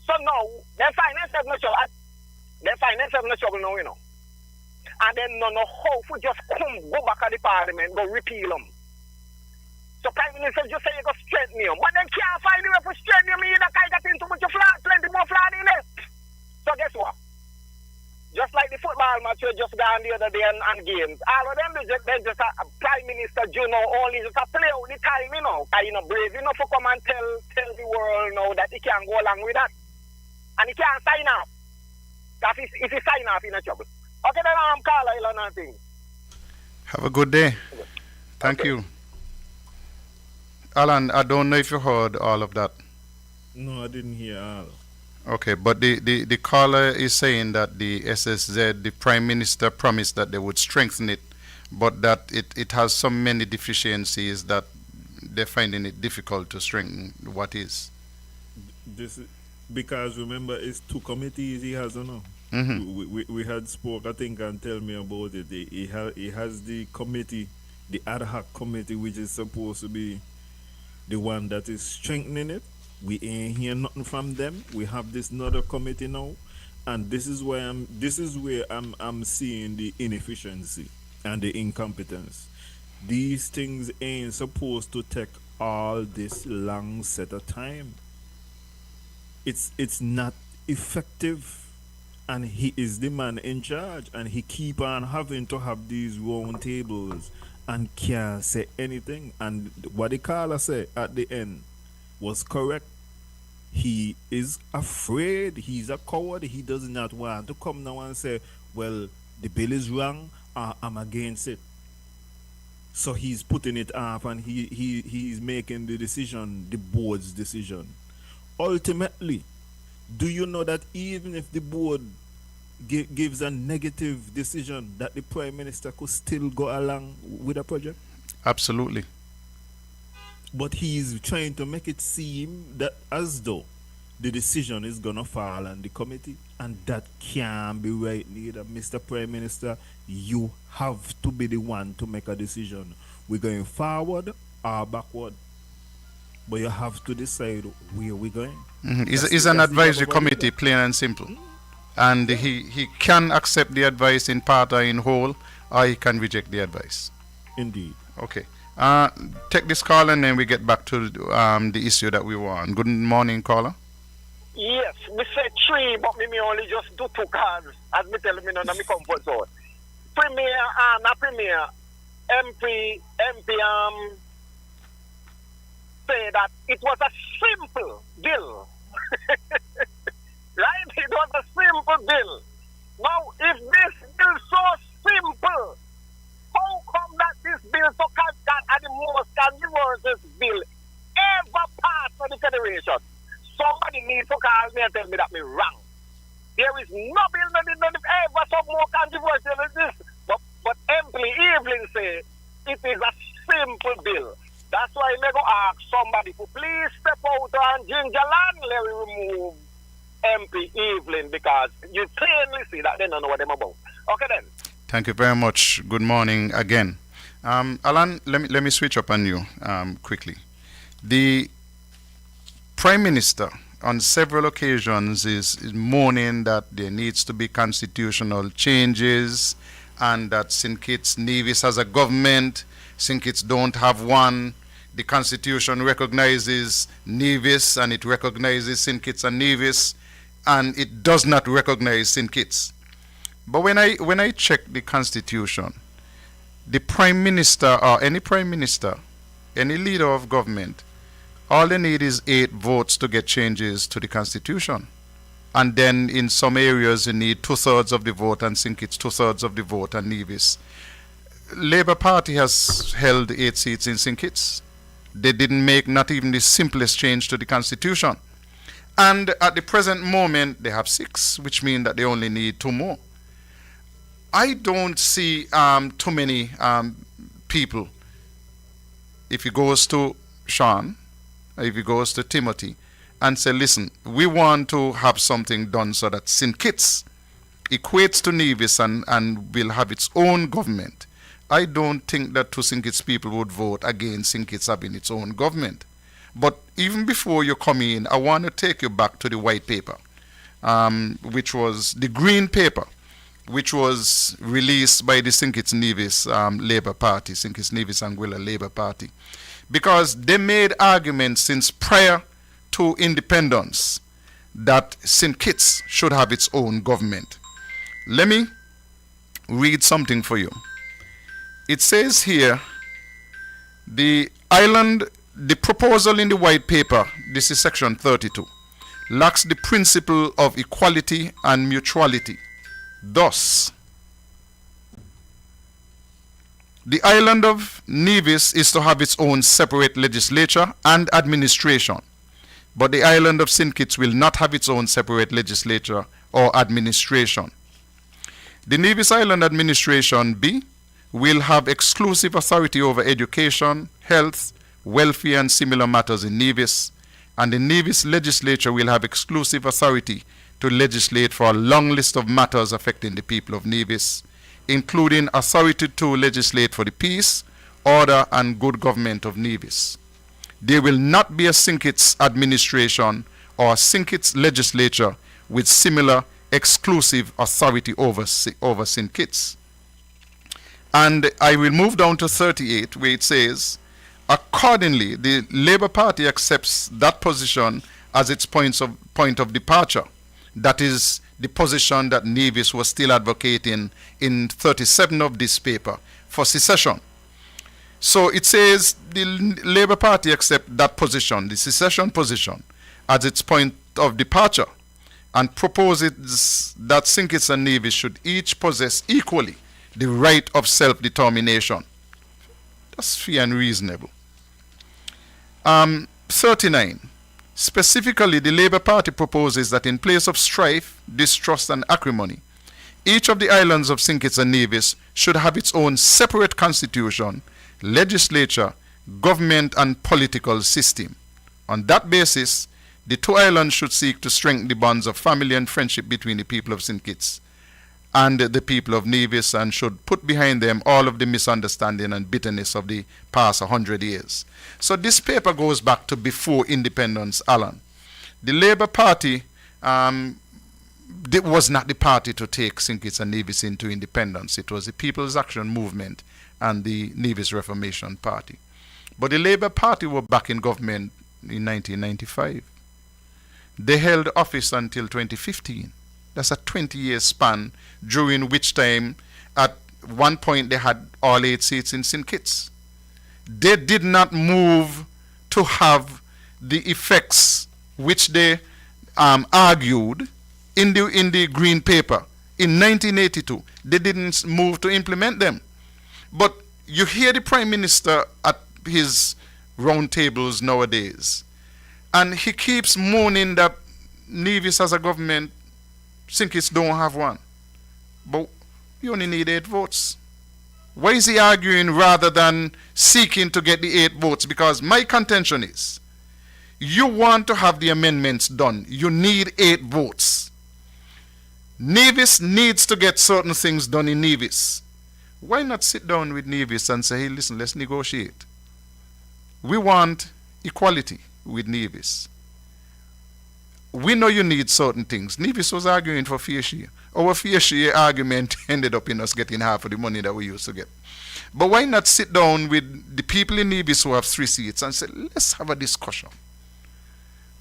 So now, their finance have no trouble. Their finance have no trouble now, you know. And then no how to just go back at the parliament, go repeal them. So Prime Minister just say you go straighten them. But then can't find a way to straighten them either, because got into much flood, plenty more flood in it. So guess what? Just like the football match we just gone the other day and games, all of them, they just a Prime Minister Juno only just a play out the time, you know. Because, you know, brave enough to come and tell the world now that he can't go along with that. And he can't sign off. Because if he sign off, he's in trouble. Okay, then I'm Carlisle and nothing. Have a good day. Thank you. Alan, I don't know if you heard all of that. No, I didn't hear all. Okay, but the caller is saying that the SSZ, the Prime Minister promised that they would strengthen it, but that it has so many deficiencies that they're finding it difficult to strengthen what is. This because remember, it's 2 committees he has, no? Mm-hmm. We had spoke, I think, and tell me about it. He has the committee, the ad hoc committee, which is supposed to be the one that is strengthening it. We ain't hear nothing from them. We have this another committee now, and this is where I'm seeing the inefficiency and the incompetence. These things ain't supposed to take all this long set of time. It's not effective, and he is the man in charge, and he keep on having to have these round tables and can't say anything. And what the caller said at the end was correct. He is afraid. He's a coward. He does not want to come now and say, well, the bill is wrong, I'm against it. So he's putting it off, and he's making the decision, the board's decision. Ultimately, do you know that even if the board gives a negative decision, that the prime minister could still go along with the project? Absolutely. But he's trying to make it seem that as though the decision is gonna fall on the committee, and that can't be right neither. Mr. Prime Minister, you have to be the one to make a decision. We're going forward or backward, but you have to decide where we're going. It's an advisory committee, plain and simple. And he can accept the advice in part or in whole, or he can reject the advice. Indeed. Okay. Take this call and then we get back to the issue that we were on. Good morning, caller. Yes, me say three, but me only just do two calls, as me tell me none of me comfort zone. Premier, Premier, MP, say that it was a simple bill. Right? It was a simple bill. Now, if this bill so simple, how come that this bill so and the most controversial bill ever passed for the Federation? Somebody needs to call me and tell me that me wrong. There is no bill that ever so more controversial than this. But Emily Evelyn say it is a simple bill. That's why I go ask somebody to please step out and ginger land, let me remove MP Evelyn, because you plainly see that they don't know what they're about. Okay then. Thank you very much. Good morning again. Alan, let me switch up on you quickly. The Prime Minister on several occasions is moaning that there needs to be constitutional changes and that St. Kitts Nevis has a government, St. Kitts don't have one. The Constitution recognizes Nevis and it recognizes St. Kitts and Nevis, and it does not recognize St. Kitts. But when I check the Constitution, the Prime Minister or any Prime Minister, any leader of government, all they need is 8 votes to get changes to the Constitution. And then in some areas you need 2/3 of the vote, and St. Kitts 2/3 of the vote, and Nevis. Labour Party has held 8 seats in St. Kitts. They didn't make not even the simplest change to the Constitution. And at the present moment, they have 6, which means that they only need 2 more. I don't see too many people. If it goes to Sean, if it goes to Timothy, and say, listen, we want to have something done so that St. Kitts equates to Nevis and will have its own government. I don't think that 2 St. Kitts people would vote against St. Kitts having its own government. But even before you come in, I want to take you back to the white paper, which was the green paper, which was released by the St. Kitts Nevis Labour Party, St. Kitts Nevis Anguilla Labour Party, because they made arguments since prior to independence that St. Kitts should have its own government. Let me read something for you. It says here, the proposal in the white paper, this is section 32, lacks the principle of equality and mutuality. Thus, the island of Nevis is to have its own separate legislature and administration, but the island of St. Kitts will not have its own separate legislature or administration. The Nevis Island Administration, B, will have exclusive authority over education, health, welfare, and similar matters in Nevis, and the Nevis legislature will have exclusive authority to legislate for a long list of matters affecting the people of Nevis, including authority to legislate for the peace, order, and good government of Nevis. There will not be a St. Kitts administration or a St. Kitts legislature with similar exclusive authority over St. Kitts. And I will move down to 38, where it says, accordingly, the Labour Party accepts that position as its point of departure. That is the position that Nevis was still advocating in 37 of this paper for secession. So it says the Labour Party accepts that position, the secession position, as its point of departure, and proposes that St. Kitts and Nevis should each possess equally the right of self-determination. That's fair and reasonable. 39. Specifically, the Labour Party proposes that in place of strife, distrust and acrimony, each of the islands of St. Kitts and Nevis should have its own separate constitution, legislature, government and political system. On that basis, the two islands should seek to strengthen the bonds of family and friendship between the people of St. Kitts and the people of Nevis, and should put behind them all of the misunderstanding and bitterness of the past 100 years. So this paper goes back to before independence, Alan. The Labour Party was not the party to take St. Kitts and Nevis into independence. It was the People's Action Movement and the Nevis Reformation Party. But the Labour Party were back in government in 1995. They held office until 2015. That's a 20-year span, during which time, at one point, they had all 8 seats in St. Kitts. They did not move to have the effects which they argued in the Green Paper in 1982. They didn't move to implement them. But you hear the Prime Minister at his roundtables nowadays, and he keeps moaning that Nevis as a government, St. Kitts don't have one. But you only need 8 votes. Why is he arguing rather than seeking to get the 8 votes? Because my contention is, you want to have the amendments done. You need 8 votes. Nevis needs to get certain things done in Nevis. Why not sit down with Nevis and say, hey, listen, let's negotiate. We want equality with Nevis. We know you need certain things. Nevis was arguing for fair share. Our fair share argument ended up in us getting half of the money that we used to get. But why not sit down with the people in Nevis who have 3 seats and say, let's have a discussion.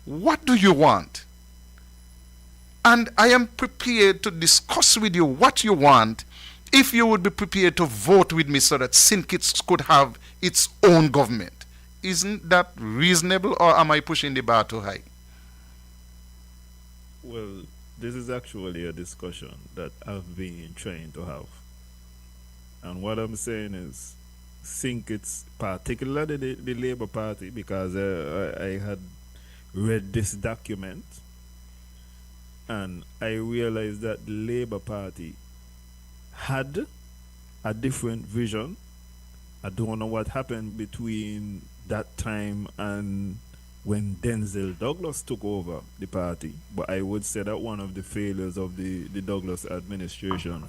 What do you want? And I am prepared to discuss with you what you want if you would be prepared to vote with me so that St. Kitts could have its own government. Isn't that reasonable, or am I pushing the bar too high? Well, this is actually a discussion that I've been trying to have. And what I'm saying is, think it's particularly the Labour Party, because I had read this document and I realized that the Labour Party had a different vision. I don't know what happened between that time and when Denzel Douglas took over the party, but I would say that one of the failures of the Douglas administration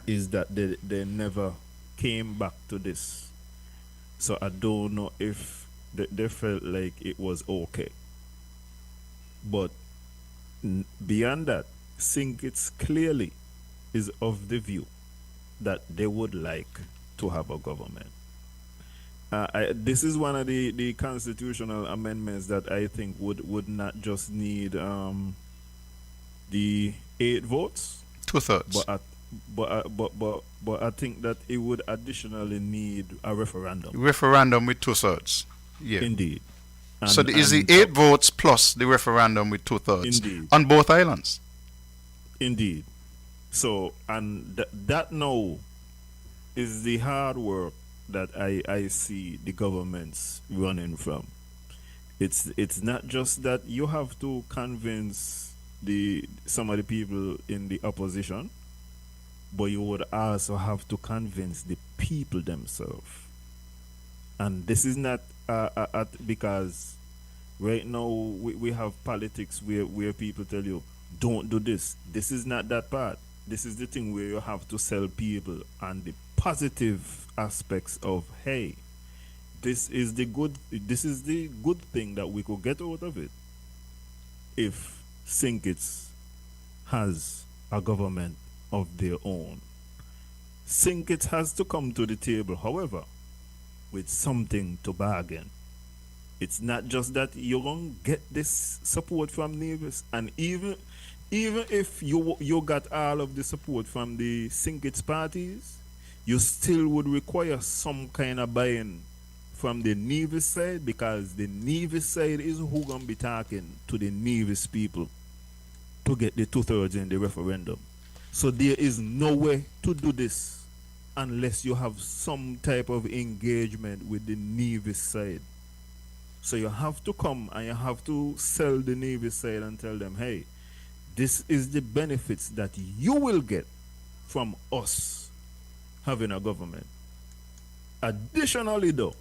is that they never came back to this. So I don't know if they felt like it was okay. But beyond that, St. Kitts clearly is of the view that they would like to have a government. This is one of the constitutional amendments that I think would not just need the 8 votes, 2/3, but I think that it would additionally need a referendum. Referendum with 2/3. Yeah, indeed. So is the 8 votes plus the referendum with 2/3 indeed on both islands. Indeed. So and that now is the hard work that I see the governments running from. It's not just that you have to convince some of the people in the opposition, but you would also have to convince the people themselves. And this is not because right now we have politics where people tell you, don't do this. This is not that part. This is the thing where you have to sell people and the positive aspects of, hey, this is the good thing that we could get out of it if St. Kitts has a government of their own. Sinkit has to come to the table, however, with something to bargain. It's not just that you're gonna get this support from Nevis, and even if you got all of the support from the Sinkits parties, you still would require some kind of buy-in from the Nevis side, because the Nevis side is who gonna be talking to the Nevis people to get the 2/3 in the referendum. So there is no way to do this unless you have some type of engagement with the Nevis side. So you have to come and you have to sell the Nevis side and tell them, hey, this is the benefits that you will get from us having a government. Additionally, though,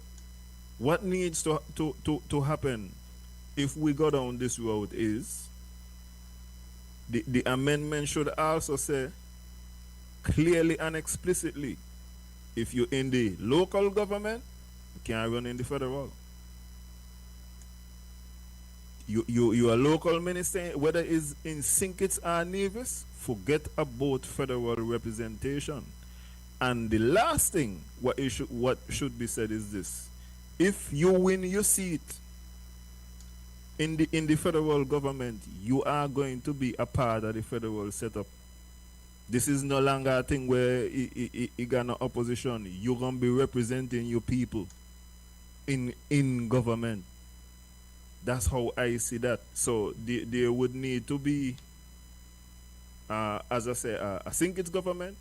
what needs to happen if we go down this road is the amendment should also say clearly and explicitly, if you're in the local government, you can't run in the federal. You a local minister, whether it's in Sinkits or Nevis, forget about federal representation. And the last thing what should be said is this: if you win your seat in the federal government, you are going to be a part of the federal setup. This is no longer a thing where you got no opposition. You're gonna be representing your people in government. That's how I see that. So there would need to be, as I say, I think it's government,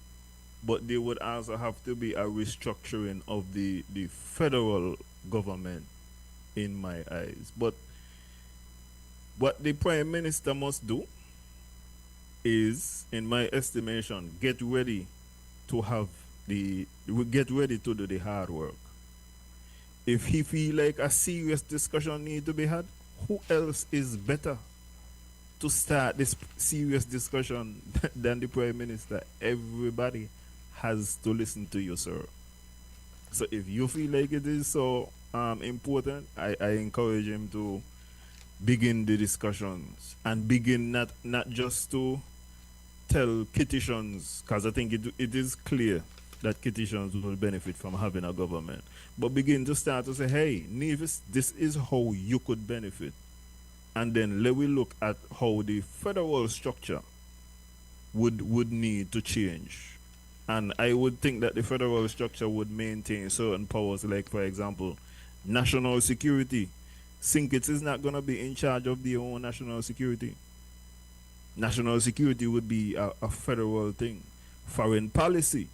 but there would also have to be a restructuring of the federal government, in my eyes. But what the Prime Minister must do is, in my estimation, get ready to do the hard work. If he feel like a serious discussion need to be had, who else is better to start this serious discussion than the Prime Minister? Everybody has to listen to you, sir. So if you feel like it is so important, I encourage him to begin the discussions and begin not just to tell Kittians, because I think it is clear that Kittians will benefit from having a government, but begin to start to say, hey, Nevis, this is how you could benefit. And then let we look at how the federal structure would need to change. And I would think that the federal structure would maintain certain powers, like, for example, national security. Sinkits is not going to be in charge of their own national security. National security would be a federal thing. Foreign policy,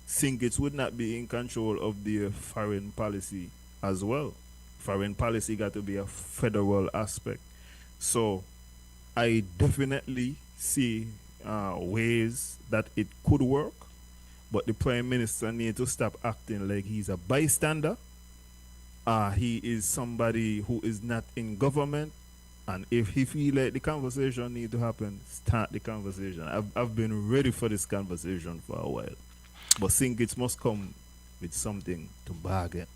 Sinkits would not be in control of their foreign policy as well. Foreign policy got to be a federal aspect. So I definitely see ways that it could work, but the Prime Minister needs to stop acting like he's a bystander. He is somebody who is not in government, and if he feel like the conversation need to happen, start the conversation. I've been ready for this conversation for a while, but think it must come with something to bargain.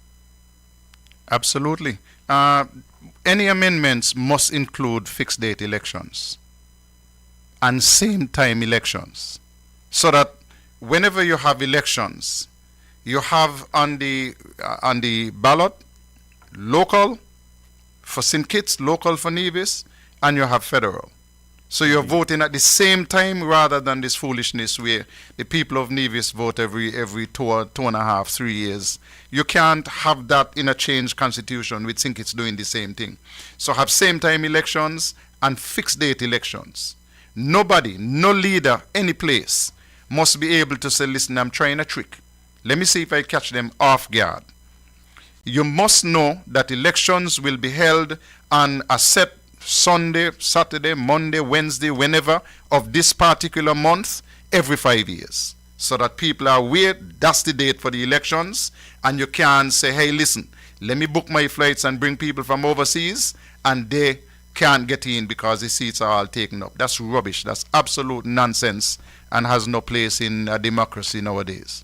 Absolutely. Any amendments must include fixed date elections and same time elections, so that whenever you have elections, you have on the ballot local for St. Kitts, local for Nevis, and you have federal. So you're voting at the same time, rather than this foolishness where the people of Nevis vote every 2.5, 3 years. You can't have that in a changed constitution with St. Kitts doing the same thing. So have same time elections and fixed date elections. Nobody, no leader, any place must be able to say, listen, I'm trying a trick. Let me see if I catch them off guard. You must know that elections will be held on a set Sunday, Saturday, Monday, Wednesday, whenever of this particular month, every 5 years. So that people are aware that's the date for the elections, and you can say, hey, listen, let me book my flights and bring people from overseas, and they can't get in because the seats are all taken up. That's rubbish. That's absolute nonsense and has no place in a democracy nowadays.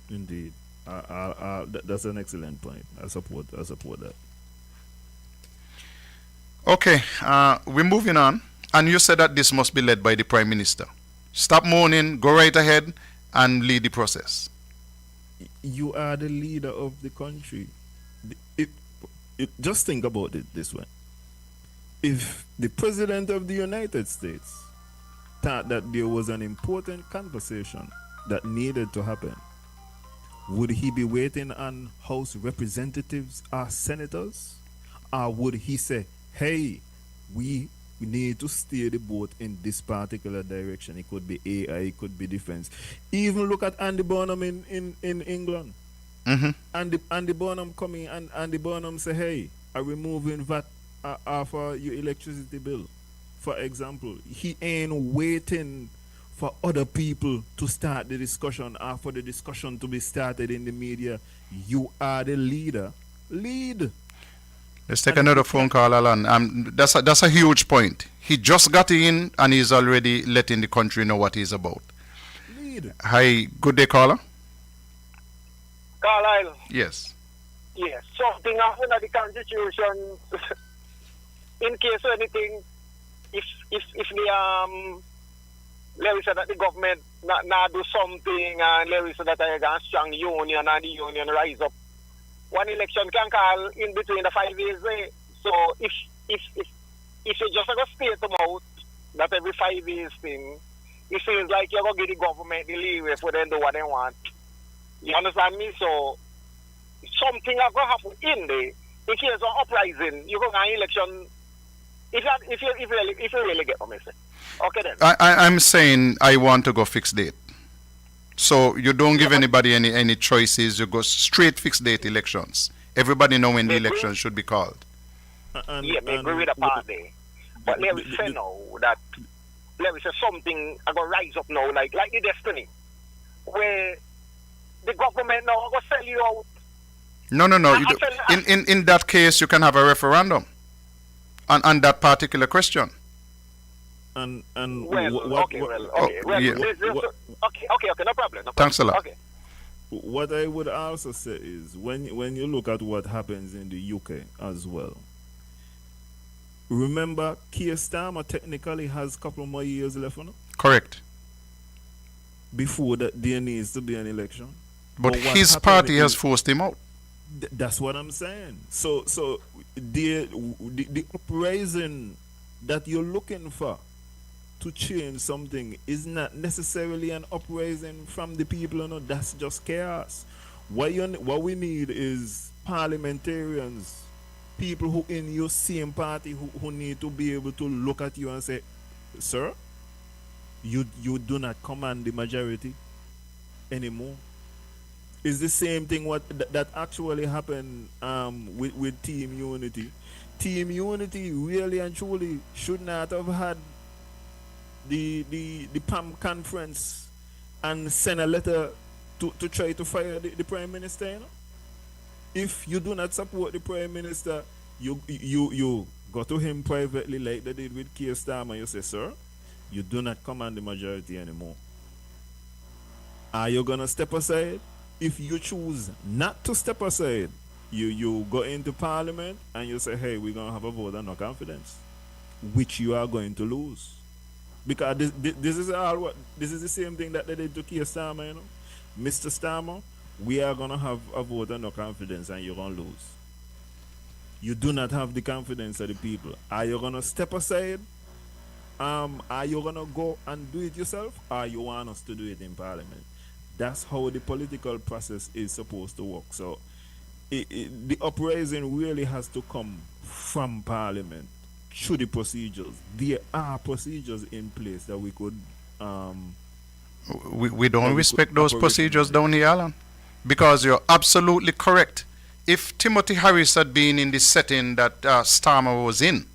Indeed. That's an excellent point. I support that. Okay, we're moving on. And you said that this must be led by the Prime Minister. Stop moaning, go right ahead and lead the process. You are the leader of the country. Just think about it this way. If the President of the United States thought that there was an important conversation that needed to happen, would he be waiting on House representatives or senators? Or would he say, hey, we need to steer the boat in this particular direction? It could be AI, it could be defense. Even look at Andy Burnham in England. Andy Burnham coming and Andy Burnham say, hey, are we moving VAT off your electricity bill? For example, he ain't waiting for other people to start the discussion or for the discussion to be started in the media. You are the leader. Lead. Let's take another phone call, Alan. That's a huge point. He just got in and he's already letting the country know what he's about. Lead. Hi, good day, caller. Carlisle. Yes. Yes. Something happened at the Constitution. In case of anything, if the Larry said that the government not do something, and Larry said that I got a strong union and the union rise up, one election can call in between the 5 years. So if you just go state them out, that every 5 years thing, it feels like you're going to give the government the leeway for them to do what they want. You understand me? So something are going to happen in there. In case of uprising, you go to an election. If you really get what I say. Okay then. I'm saying I want to go fixed date. So you don't give anybody any choices. You go straight fixed date elections. Everybody know when the election should be called. I agree with the party. But let me say now that let me say something I go rise up now like the destiny. Where the government now go sell you out. No. In that case you can have a referendum on that particular question. Okay, no problem. Thanks a lot. Okay. What I would also say is when you look at what happens in the UK as well, remember Keir Starmer technically has a couple more years left, no? Correct. Before that there needs to be an election. But his party has forced him out. That's what I'm saying. So the uprising that you're looking for to change something is not necessarily an uprising from the people, you know. That's just chaos. What we need is parliamentarians, people who in your same party who need to be able to look at you and say, sir, you do not command the majority anymore. It's the same thing that actually happened with Team Unity. Team Unity really and truly should not have had the PAM conference and send a letter to try to fire the Prime Minister, you know? If you do not support the Prime Minister, you go to him privately like they did with Keir Starmer. You say, sir, you do not command the majority anymore. Are you going to step aside? If you choose not to step aside, you go into Parliament and you say, hey, we're going to have a vote of no confidence, which you are going to lose. Because this is the same thing that they did to Keir Starmer, you know. Mr. Starmer, we are going to have a vote of no confidence and you're going to lose. You do not have the confidence of the people. Are you going to step aside? Are you going to go and do it yourself? Or you want us to do it in Parliament? That's how the political process is supposed to work. So the uprising really has to come from Parliament through the procedures. There are procedures in place that we could... we don't respect those procedures down here, Alan. Because you're absolutely correct. If Timothy Harris had been in the setting that Starmer was in,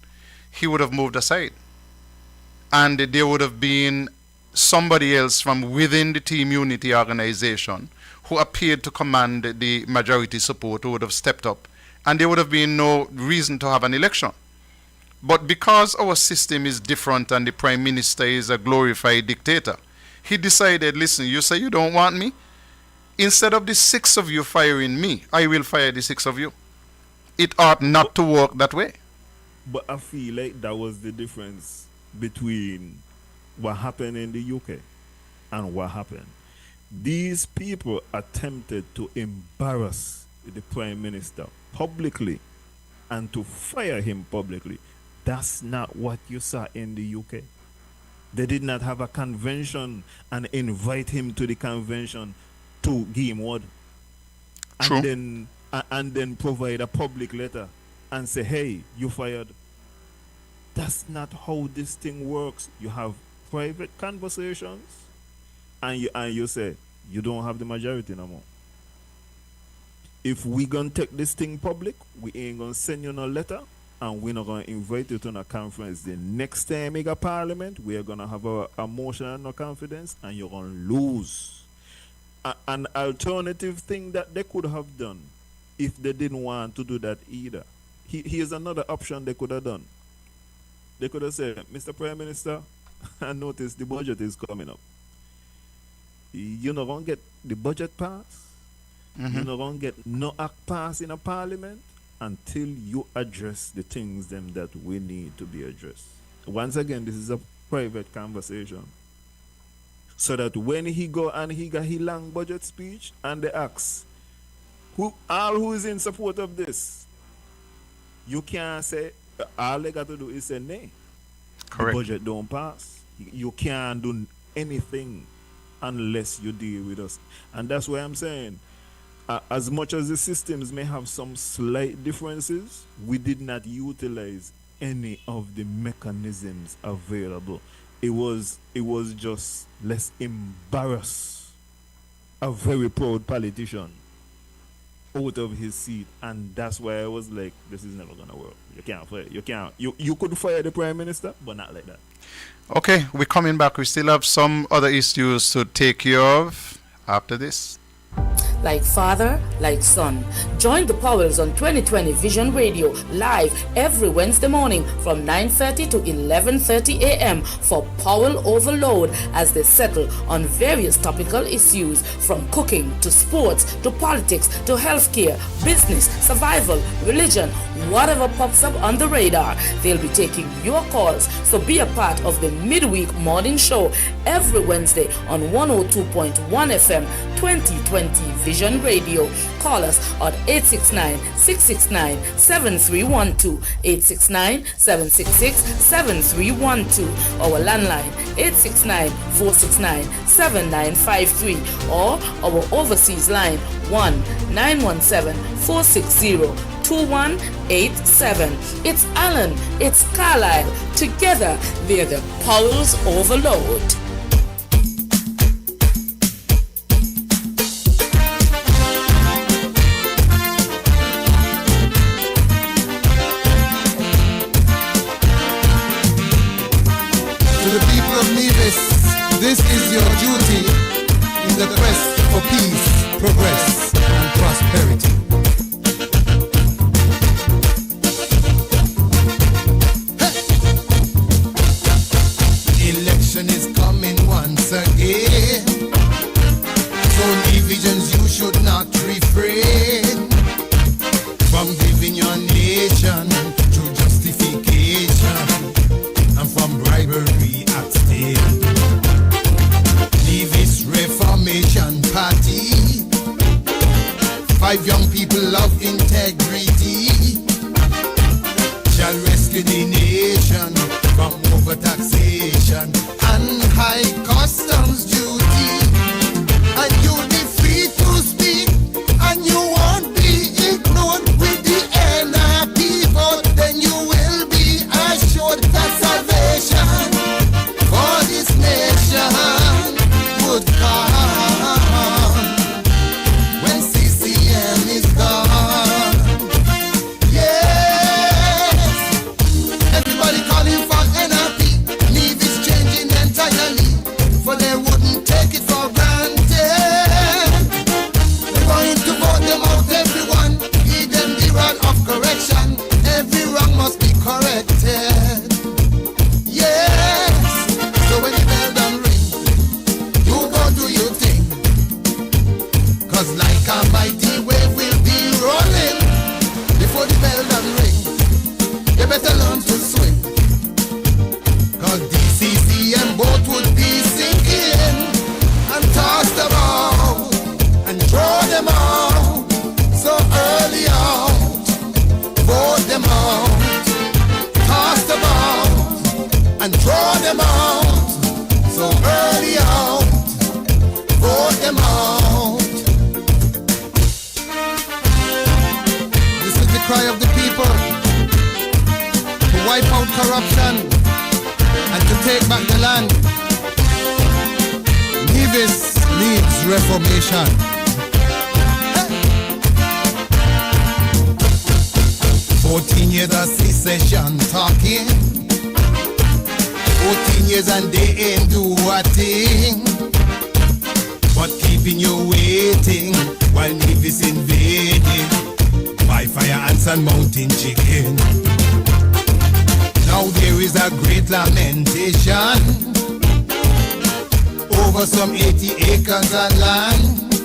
he would have moved aside. And there would have been somebody else from within the Team Unity organization who appeared to command the majority support who would have stepped up, and there would have been no reason to have an election. But because our system is different and the Prime Minister is a glorified dictator, he decided, listen, you say you don't want me? Instead of the 6 of you firing me, I will fire the 6 of you. It ought not to work that way. But I feel like that was the difference between what happened in the UK and what happened. These people attempted to embarrass the Prime Minister publicly and to fire him publicly. That's not what you saw in the UK. They did not have a convention and invite him to the convention to give him word. True. And then provide a public letter and say, hey, you fired. That's not how this thing works. You have private conversations and you say, you don't have the majority no more. If we gonna take this thing public, we ain't gonna send you no letter and we're not gonna invite you to a conference. The next time we got parliament, we're gonna have a motion and no confidence and you're gonna lose. An alternative thing that they could have done if they didn't want to do that either. Here's another option they could have done. They could have said, Mr. Prime Minister, I notice the budget is coming up. You're not going to get the budget passed. You're not going to get no act passed in a parliament until you address the things them that we need to be addressed. Once again, this is a private conversation. So that when he go and he got his long budget speech and they ask, who is in support of this? You can't say, all they got to do is say nay. Correct. The budget don't pass. You can't do anything unless you deal with us. And that's why I'm saying, as much as the systems may have some slight differences, we did not utilize any of the mechanisms available. It was just, let's embarrass a very proud politician out of his seat, and that's why I was like, this is never gonna work. You can't fire. You could fire the Prime Minister, but not like that. Okay, we're coming back. We still have some other issues to take care of after this. Like father, like son. Join the Powells on 2020 Vision Radio live every Wednesday morning from 9:30 to 11:30 a.m. for Powell Overload as they settle on various topical issues from cooking to sports to politics to healthcare, business, survival, religion, whatever pops up on the radar. They'll be taking your calls, so be a part of the midweek morning show every Wednesday on 102.1 FM 2020 Vision Radio. Call us at 869-669-7312, 869-766-7312. Our landline 869-469-7953 or our overseas line 1-917-460-2187. It's Alan, it's Carlisle. Together, they're the Powell's Overload. This is your duty in the quest for peace, progress, and prosperity. Hey! Election is coming once again, so divisions you should not refrain from giving your nation true justification and from bribery at stake. Reformation Party, 5 young people of integrity shall rescue the nation from overtaxation and high customs duty. And you'll be free to speak, and you won't be ignored with the NRP vote. Then you will be assured that salvation for this nation would come when CCM is gone. Yes, everybody calling for NRP. Leave is changing entirely, for they wouldn't take it for granted. They're going to vote them out, everyone. Give them the rod of correction. Every wrong must be corrected. Yes, so when the bell done ring, do you think? Cause like a mighty wave will be rolling before the bell done ring. You better learn to swim, cause and throw them out. So early out, vote them out. This is the cry of the people to wipe out corruption and to take back the land. Nevis needs reformation. 14 years of secession talking, 14 years and they ain't do a thing, but keeping you waiting while Nevis invading by fire ants and mountain chicken. Now there is a great lamentation over some 80 acres of land,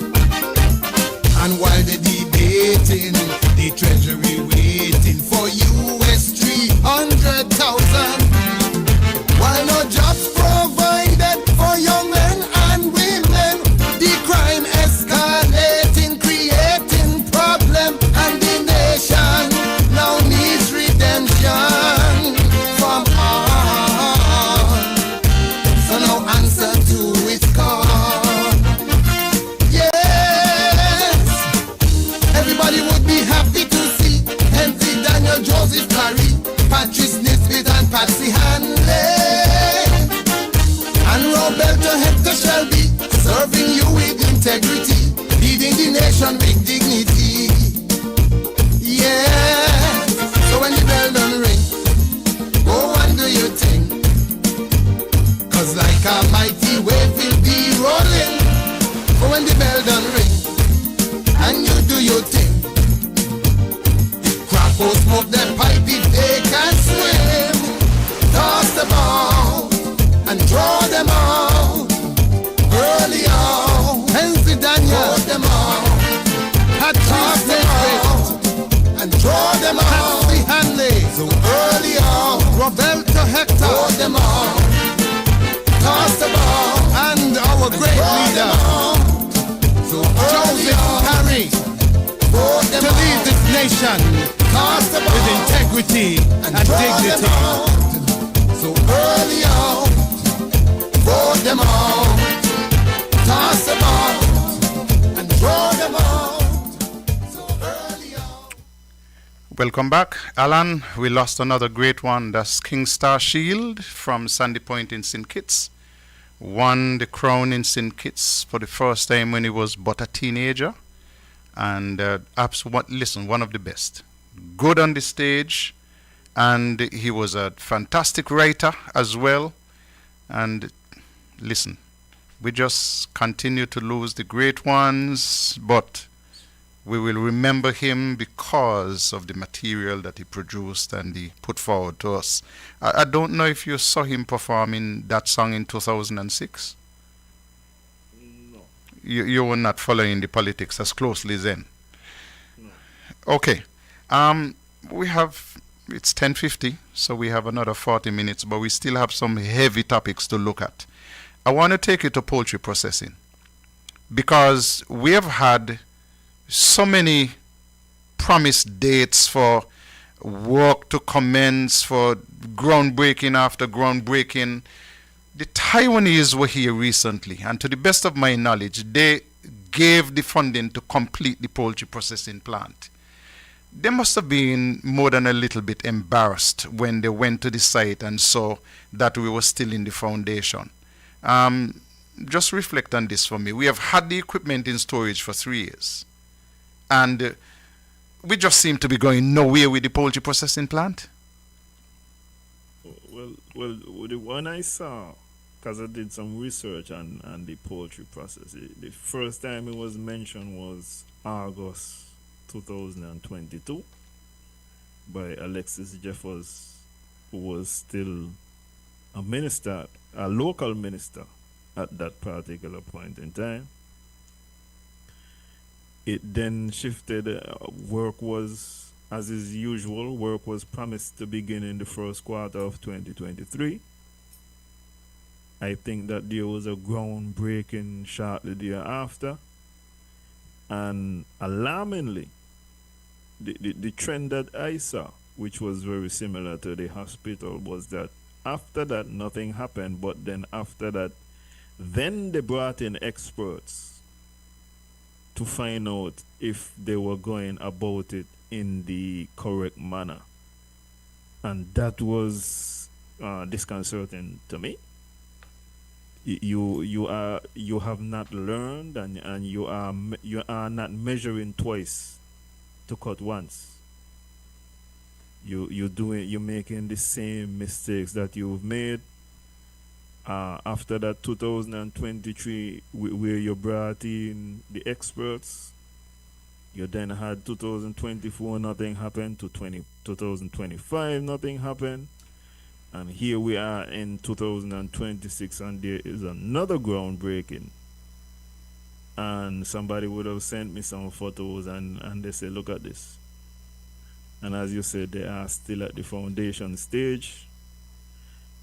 and while they debating, the treasury waiting for US 300,000. While no jobs provided for young men and women, the crime escalating, creating problem, and the nation now needs redemption from all. So now answer to its call. Yes, everybody would be happy to see Henry Daniel, Joseph Carey, Patrice Nisbet and Patsy Hanley, and Roberto Hector Shelby, serving you with integrity, leading the nation with dignity. Yeah, so when the bell done ring, go and do your thing, 'cause like a mighty wave will be rolling. But when the bell done ring, and you do your thing, Crapo smoke their pipe if they can swim. Toss them out and draw them out early out. Henry Daniel, throw them out. Toss them out and draw them out. Patsy Hanley, so early out. Roberto Hector, throw them out. Toss them out. And our great leader, so Joseph Carey, to lead this nation with integrity and dignity. So early out, vote them out, toss them out, and draw them out. So early out. Welcome back, Alan. We lost another great one. That's King Star Shield from Sandy Point in St. Kitts. Won the crown in St. Kitts for the first time when he was but a teenager. And listen, one of the best. Good on the stage, and he was a fantastic writer as well. And listen, we just continue to lose the great ones, but we will remember him because of the material that he produced and he put forward to us. I don't know if you saw him performing that song in 2006. No. You were not following the politics as closely then. No. Okay. It's 10:50, so we have another 40 minutes, but we still have some heavy topics to look at. I want to take you to poultry processing because we have had so many promised dates for work to commence, for groundbreaking after groundbreaking. The Taiwanese were here recently, and to the best of my knowledge, they gave the funding to complete the poultry processing plant. They must have been more than a little bit embarrassed when they went to the site and saw that we were still in the foundation. Just reflect on this for me. We have had the equipment in storage for 3 years, and we just seem to be going nowhere with the poultry processing plant. Well, the one I saw, because I did some research on the poultry process, the first time it was mentioned was August 2022 by Alexis Jeffers, who was still a minister, a local minister at that particular point in time. It then shifted, work was, as is usual, work was promised to begin in the first quarter of 2023. I think that there was a groundbreaking shortly thereafter. And alarmingly, the trend that I saw, which was very similar to the hospital, was that after that, nothing happened. But then after that, then they brought in experts to find out if they were going about it in the correct manner. And that was disconcerting to me. You have not learned, and you are not measuring twice to cut once. You're making the same mistakes that you've made after that 2023 where you brought in the experts. You then had 2024, nothing happened. To 2025, nothing happened. And here we are in 2026, and there is another groundbreaking. And somebody would have sent me some photos, and they say, look at this. And as you said, they are still at the foundation stage.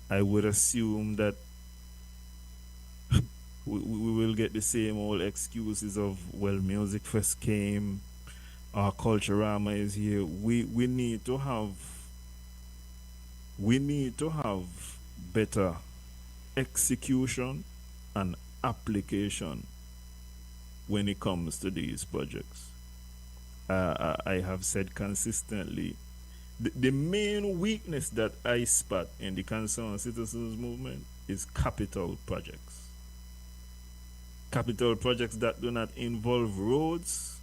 I would assume that we will get the same old excuses of, well, Music Fest came, our Culturama is here. We need to have better execution and application when it comes to these projects. I have said consistently, the main weakness that I spot in the concerned citizens movement is capital projects. Capital projects that do not involve roads.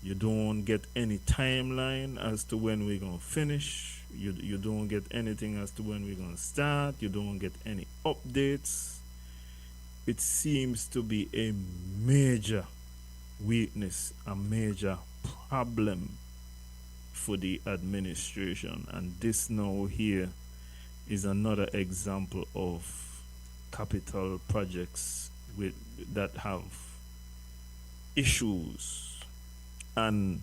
You don't get any timeline as to when we're going to finish. You don't get anything as to when we're going to start. You don't get any updates. It seems to be a major weakness, a major problem for the administration. And this now here is another example of capital projects that have issues. And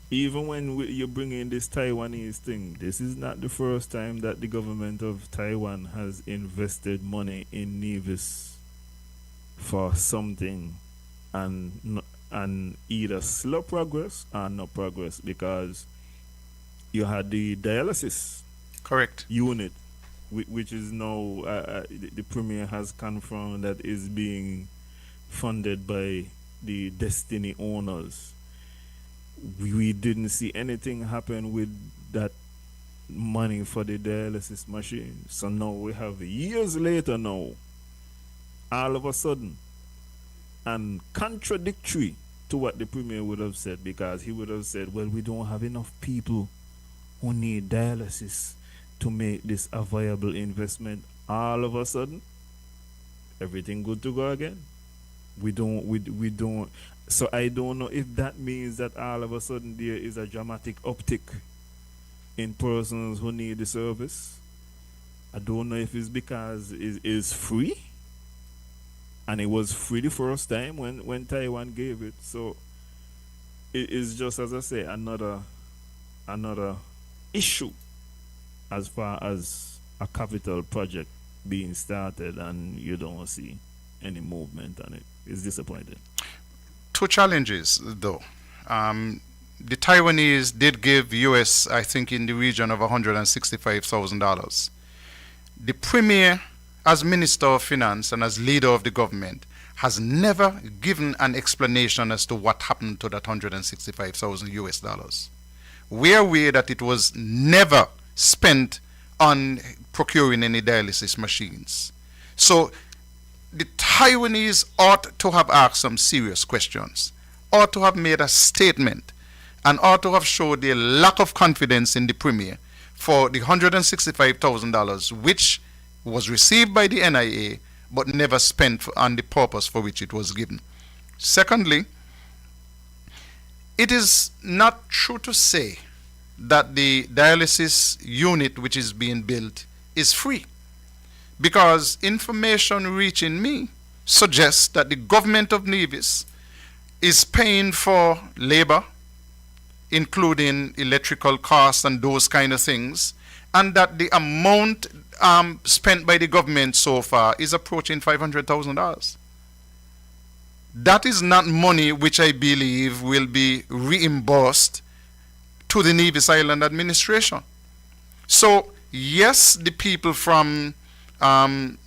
even when you bring in this Taiwanese thing, this is not the first time that the government of Taiwan has invested money in Nevis for something and either slow progress or no progress, because you had the dialysis Correct. unit, which is now the premier has confirmed that is being funded by the Destiny owners. We didn't see anything happen with that money for the dialysis machine. So now we have years later now, all of a sudden, and contradictory to what the premier would have said, because he would have said, well, we don't have enough people who need dialysis to make this a viable investment. All of a sudden, everything good to go again. We don't. So I don't know if that means that all of a sudden there is a dramatic uptick in persons who need the service. I don't know if it's because it is free, and it was free the first time when Taiwan gave it. So it is just, as I say, another issue as far as a capital project being started and you don't see any movement on it. It's disappointing. Two challenges, though. The Taiwanese did give US, I think, in the region of $165,000. The premier, as Minister of Finance and as leader of the government, has never given an explanation as to what happened to that 165,000 US dollars. We are aware that it was never spent on procuring any dialysis machines. So the Taiwanese ought to have asked some serious questions, ought to have made a statement, and ought to have showed their lack of confidence in the premier for the $165,000, which was received by the NIA but never spent on the purpose for which it was given. Secondly, it is not true to say that the dialysis unit which is being built is free, because information reaching me suggests that the government of Nevis is paying for labor, including electrical costs and those kind of things, and that the amount spent by the government so far is approaching $500,000. That is not money which I believe will be reimbursed to the Nevis Island administration. So Yes, the people from um,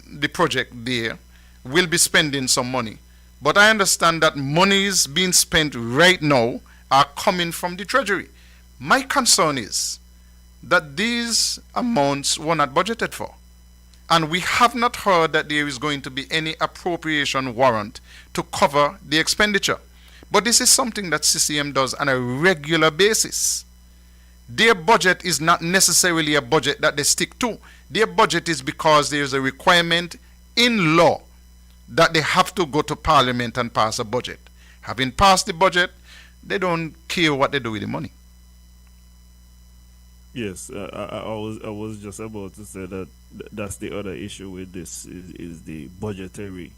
the project there will be spending some money. But I understand that monies being spent right now are coming from the treasury. My concern is that these amounts were not budgeted for. And we have not heard that there is going to be any appropriation warrant to cover the expenditure. But this is something that CCM does on a regular basis. Their budget is not necessarily a budget that they stick to. Their budget is because there is a requirement in law that they have to go to Parliament and pass a budget. Having passed the budget, they don't care what they do with the money. Yes, I was just about to say that that's the other issue with this is the budgetary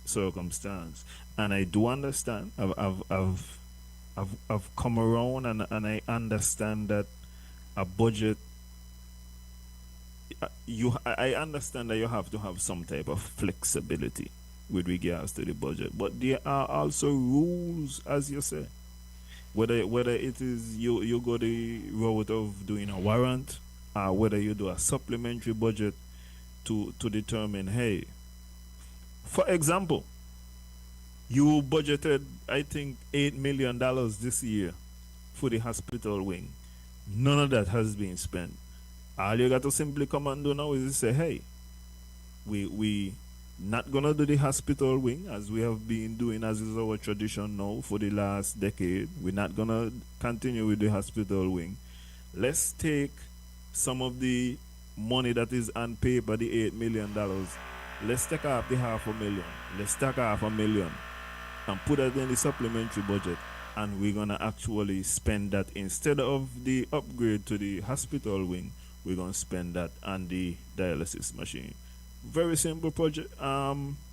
circumstance, and I do understand. I've come around and I understand that a budget. I understand that you have to have some type of flexibility with regards to the budget, but there are also rules, as you say. Whether it is you go the route of doing a warrant, or whether you do a supplementary budget to determine, hey, for example, you budgeted I think $8 million this year for the hospital wing. None of that has been spent. All you got to simply come and do now is say, hey, we not gonna do the hospital wing as we have been doing, as is our tradition now for the last decade. We're not gonna continue with the hospital wing. Let's take some of the money that is on paper, the $8 million. Let's take off the $500,000. Let's take off $1 million and put that in the supplementary budget. And we're gonna actually spend that instead of the upgrade to the hospital wing. We're gonna spend that on the dialysis machine. Very simple project,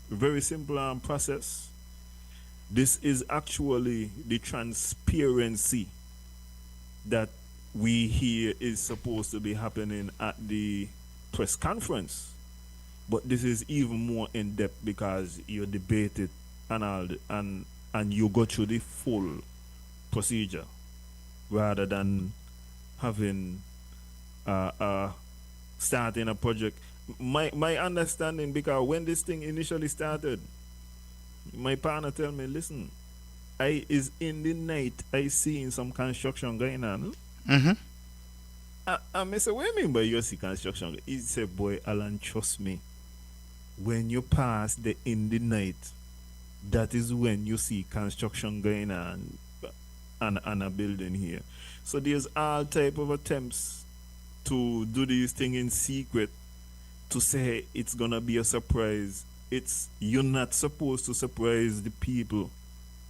very simple process. This is actually the transparency that we hear is supposed to be happening at the press conference. But this is even more in depth because you debate it and you go through the full procedure rather than having starting a project. My understanding, because when this thing initially started, my partner tell me, listen, I is in the night I seen some construction going on. Mm-hmm. I say, what do you mean by you see construction? He said, boy, Alan, trust me. When you pass the in the night, that is when you see construction going on a building here. So there's all type of attempts to do these things in secret, to say it's gonna be a surprise. You're not supposed to surprise the people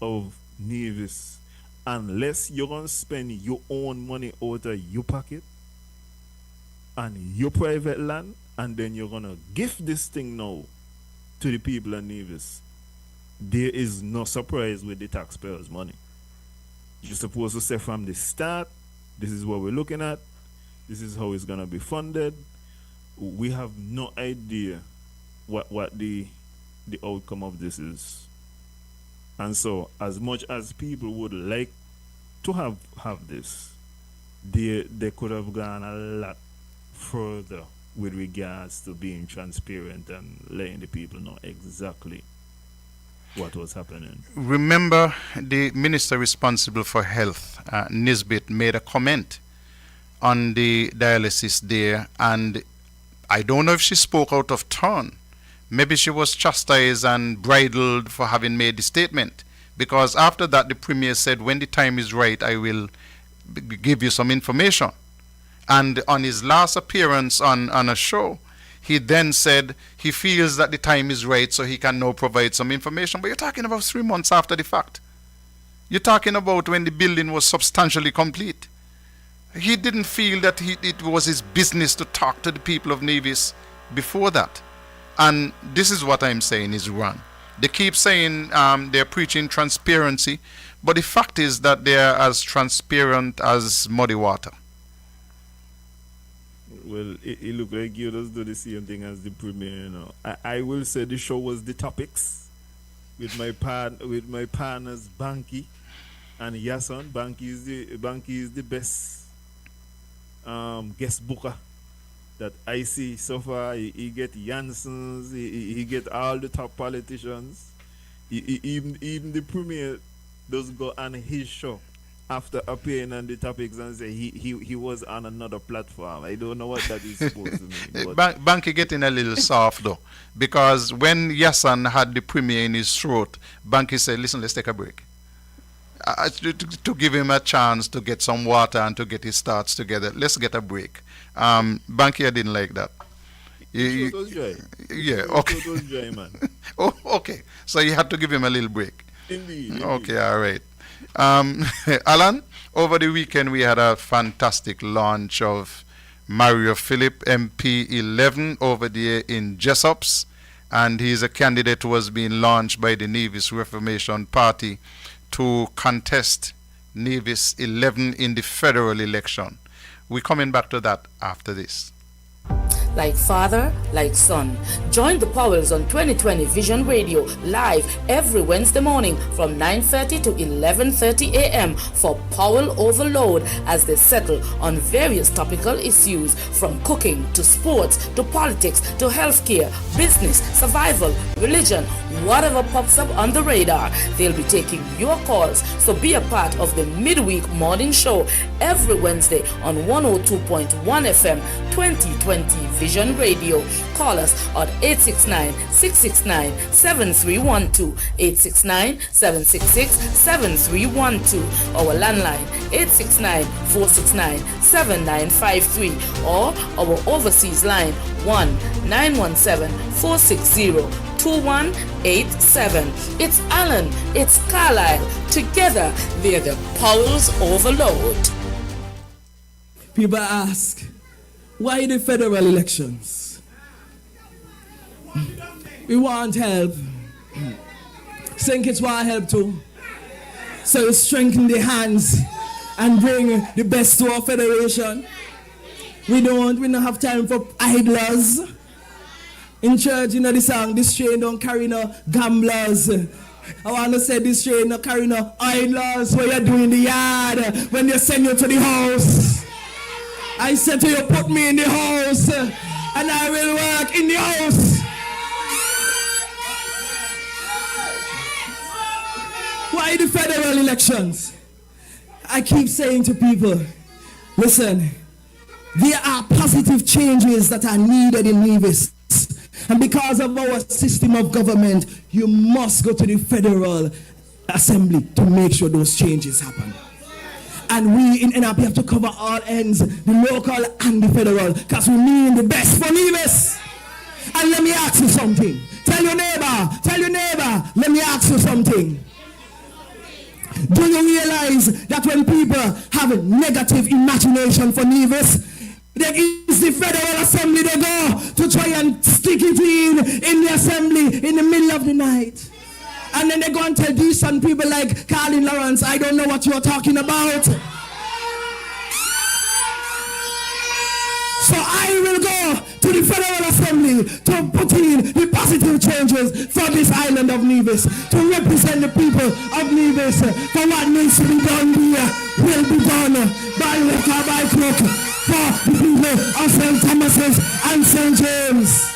of Nevis unless you're gonna spend your own money out of your pocket and your private land, and then you're gonna give this thing now to the people of Nevis. There is no surprise with the taxpayers' money. You're supposed to say from the start, this is what we're looking at, this is how it's gonna be funded. We have no idea what the outcome of this is. And so as much as people would like to have this, they could have gone a lot further with regards to being transparent and letting the people know exactly what was happening. Remember, the minister responsible for health, Nisbet, made a comment on the dialysis there, and I don't know if she spoke out of turn. Maybe she was chastised and bridled for having made the statement, because after that the Premier said, when the time is right, I will give you some information. And on his last appearance on a show, he then said he feels that the time is right, so he can now provide some information. But you're talking about 3 months after the fact. You're talking about when the building was substantially complete. He didn't feel that it was his business to talk to the people of Nevis before that. And this is what I'm saying is wrong. They keep saying they're preaching transparency, but the fact is that they're as transparent as muddy water. Well, it looked like you just do the same thing as the Premier, you know. I will say the show was the topics with my partners Banky and Yason. Banky is the best guest booker that I see so far. He get Janssens, he get all the top politicians. Even the premier does go on his show after appearing on the topics and say he was on another platform. I don't know what that is supposed to mean. But Banky getting a little soft though, because when Yassan had the premiere in his throat, Banky said, "Listen, let's take a break." To give him a chance to get some water and to get his thoughts together. Let's get a break. Banky, I didn't like that. it was dry. Yeah, okay. It was dry, man. Oh, okay. So you had to give him a little break. Indeed. Okay, all right. Alan, over the weekend we had a fantastic launch of Mario Philip MP11 over there in Jessops, and he's a candidate who was being launched by the Nevis Reformation Party to contest Nevis 11 in the federal election. We're coming back to that after this. Like father, like son. Join the Powells on 2020 Vision Radio live every Wednesday morning from 9:30 to 11:30 a.m. for Powell Overload as they settle on various topical issues from cooking to sports to politics to healthcare, business, survival, religion, whatever pops up on the radar. They'll be taking your calls, so be a part of the midweek morning show every Wednesday on 102.1 FM 2020 Vision Radio. Call us at 869-669-7312, 869-766-7312. Our landline 869-469-7953, or our overseas line 1-917-460-2187. It's Alan, it's Carlisle. Together, they're the Powell's Overload. People ask, why the federal elections? We want help. St. Kitts want help too. So you strengthen the hands and bring the best to our federation. We don't have time for idlers. In church, you know the song, this train don't carry no gamblers. I want to say this train don't carry no idlers. What you do in the yard when they send you to the house. I said to you, put me in the house, and I will work in the house. Why the federal elections? I keep saying to people, listen, there are positive changes that are needed in Nevis. And because of our system of government, you must go to the federal assembly to make sure those changes happen. And we in NRP have to cover all ends, the local and the federal, because we mean the best for Nevis. And let me ask you something. Tell your neighbor, let me ask you something. Do you realize that when people have a negative imagination for Nevis, there is the federal assembly they go to try and stick it in the assembly in the middle of the night? And then they go and tell decent people like Carlin Lawrence, I don't know what you're talking about. So I will go to the Federal Assembly to put in the positive changes for this island of Nevis, to represent the people of Nevis. For what needs to be done here will be done by hook or by crook for the people of St. Thomas's and St. James.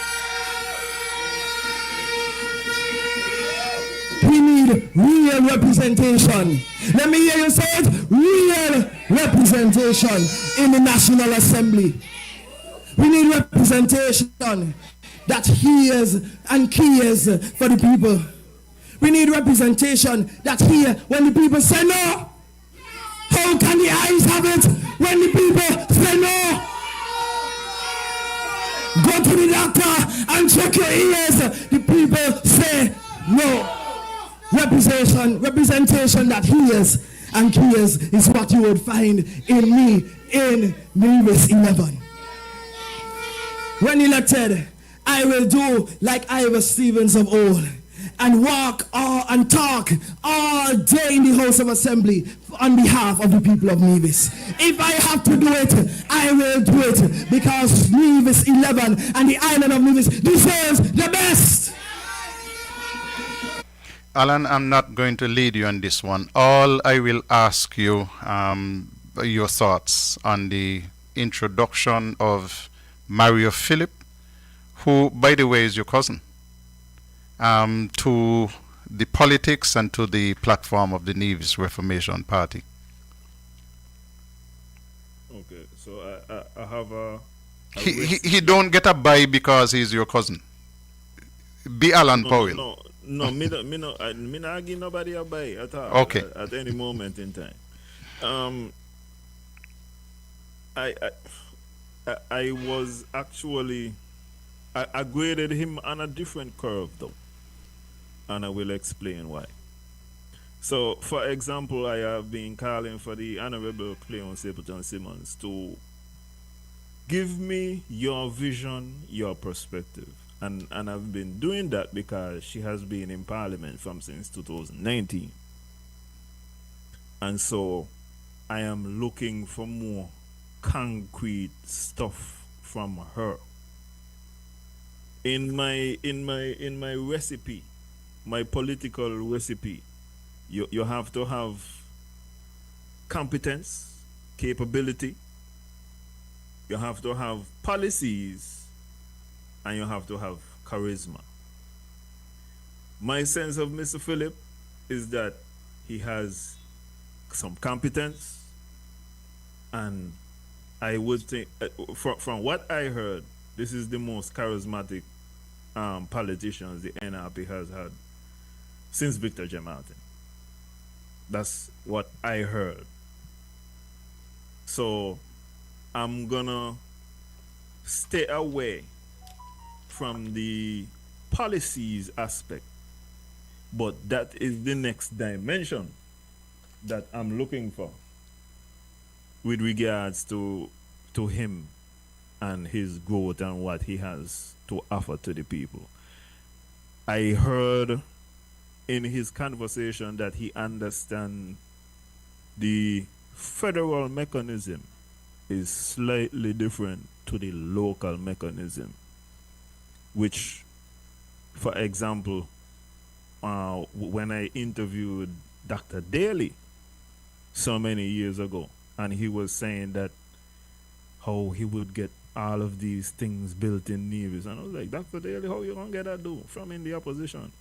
We need real representation. Let me hear you say it. Real representation in the National Assembly. We need representation that hears and cares for the people. We need representation that hears when the people say no. How can the eyes have it when the people say no? Go to the doctor and check your ears. The people say no. Representation that hears and cares is what you would find in me in Nevis 11. When elected, I will do like Ivor Stevens of old and walk and talk all day in the House of Assembly on behalf of the people of Nevis. If I have to do it, I will do it, because Nevis 11 and the island of Nevis deserves the best. Alan, I'm not going to lead you on this one. All I will ask you, your thoughts on the introduction of Mario Philip, who, by the way, is your cousin, to the politics and to the platform of the Nevis Reformation Party. Okay, so I have a He don't get a buy because he's your cousin. Be Alan Powell. No, me not give nobody a buy at all. Okay. At any moment in time. I was actually I graded him on a different curve though, and I will explain why. So, for example, I have been calling for the Honorable Cleon Stapleton Simmons to give me your vision, your perspective. And I've been doing that because she has been in Parliament from since 2019. And so I am looking for more concrete stuff from her. In my recipe, my political recipe, you have to have competence, capability, you have to have policies, and you have to have charisma. My sense of Mr. Philip is that he has some competence, and I would think, from what I heard, this is the most charismatic politicians the NRP has had since Victor J. Martin. That's what I heard. So I'm gonna stay away from the policies aspect, but that is the next dimension that I'm looking for with regards to him and his growth and what he has to offer to the people. I heard in his conversation that he understands the federal mechanism is slightly different to the local mechanism, which, for example, when I interviewed Dr. Daly so many years ago, and he was saying that how he would get all of these things built in Nevis, and I was like, Dr. Daly, how you gonna get that do from in the opposition?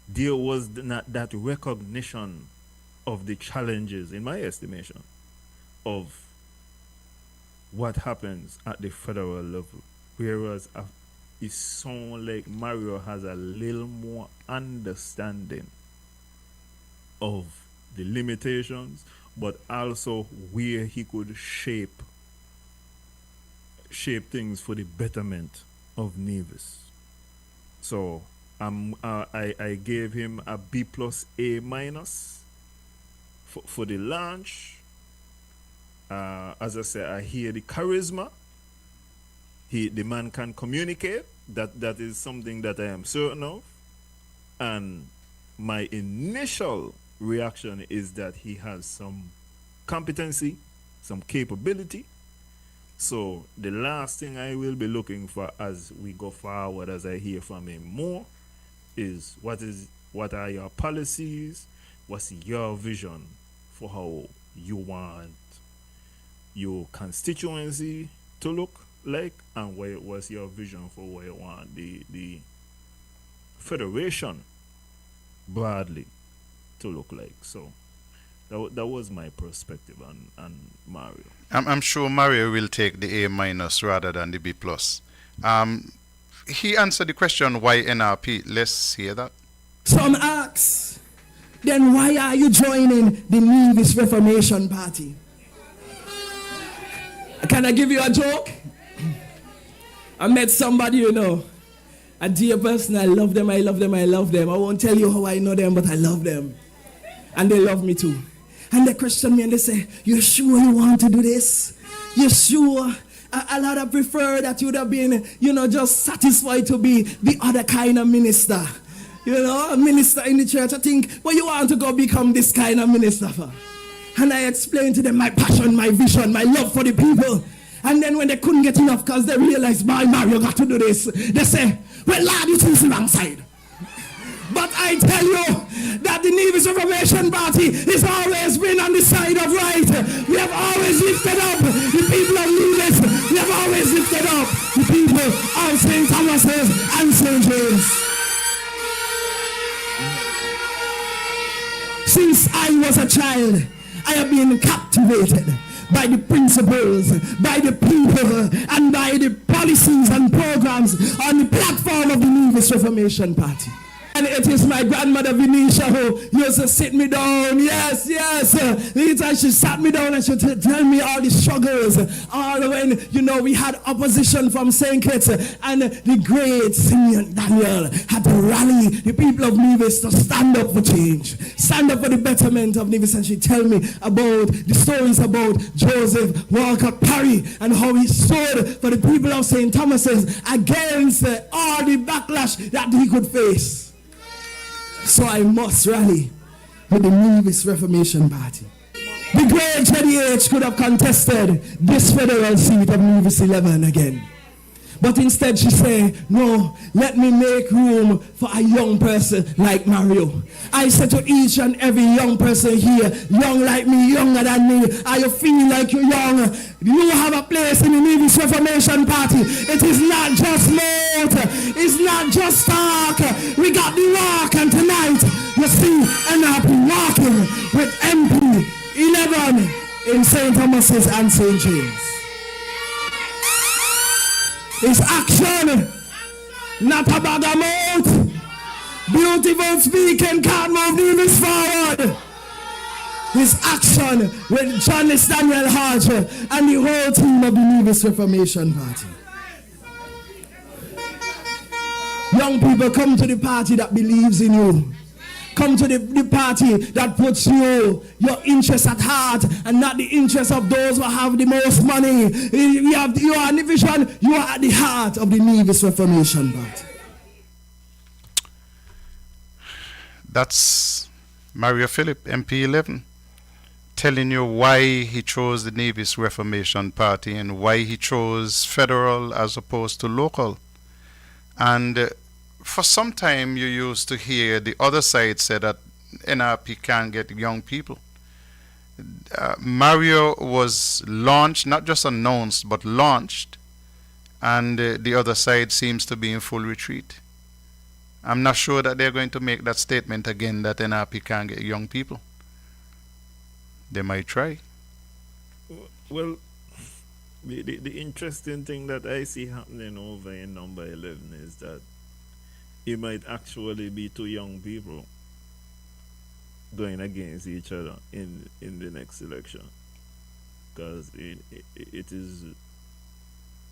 There was not that recognition of the challenges, in my estimation, of what happens at the federal level, whereas it sounds like Mario has a little more understanding of the limitations, but also where he could shape things for the betterment of Nevis. So I gave him a B plus A minus for the launch. As I said, I hear the charisma. The man can communicate. That is something that I am certain of. And my initial reaction is that he has some competency, some capability. So the last thing I will be looking for as we go forward, as I hear from him more, is what are your policies? What's your vision for how you want your constituency to look like, and what's your vision for what you want the federation broadly to look like? So that was my perspective on Mario. I'm sure Mario will take the A minus rather than the B plus. He answered the question why NRP. Let's hear that. Some ask, then why are you joining the Nevis Reformation Party? Can I give you a joke? I met somebody, a dear person. I love them. I won't tell you how I know them, but I love them. And they love me too. And they question me and they say, you sure you want to do this? You sure? A lot of prefer that you would have been, just satisfied to be the other kind of minister. A minister in the church. I think, well, you want to go become this kind of minister for? And I explained to them my passion, my vision, my love for the people. And then when they couldn't get enough because they realized, by Mario got to do this, they say, well, Lord, you choose the wrong side. But I tell you that the Nevis Reformation Party has always been on the side of right. We have always lifted up the people of Nevis. We have always lifted lifted up the people of St. Thomas's and St. James. Since I was a child, I have been captivated by the principles, by the people, and by the policies and programs on the platform of the Nevis Reformation Party. And it is my grandmother Venetia who used to sit me down. Yes, yes. Later she sat me down and she tell me all the struggles. All when, we had opposition from St. Kitts, and the great Simeon Daniel had to rally the people of Nevis to stand up for change. Stand up for the betterment of Nevis. And she tell me about the stories about Joseph Walker Parry and how he stood for the people of St. Thomas's against all the backlash that he could face. So I must rally with the Nevis Reformation Party. The great Jenny H could have contested this federal seat of Nevis 11 again. But instead she said, no, let me make room for a young person like Mario. I said to each and every young person here, young like me, younger than me, are you feeling like you're young? You have a place in the Nevis Reformation Party. It is not just mouth, it's not just talk. We got the walk, and tonight, you see, NRP walking with MP 11 in St. Thomas's and St. James. It's action, not a bag of mouth. Beautiful speaking can't move Nevis forward. It's action with Johnny Daniel Hodge and the whole team of the Nevis Reformation Party. Young people, come to the party that believes in you. Come to the party that puts your interests at heart and not the interests of those who have the most money. You are in the vision, you are at the heart of the Nevis Reformation Party. That's Mario Philip, MP 11, telling you why he chose the Nevis Reformation Party and why he chose federal as opposed to local. And for some time you used to hear the other side say that NRP can't get young people. Mario was launched, not just announced, but launched, and the other side seems to be in full retreat. I'm not sure that they're going to make that statement again that NRP can't get young people. They might try. Well, the interesting thing that I see happening over in number 11 is that it might actually be two young people going against each other in the next election. Because it is,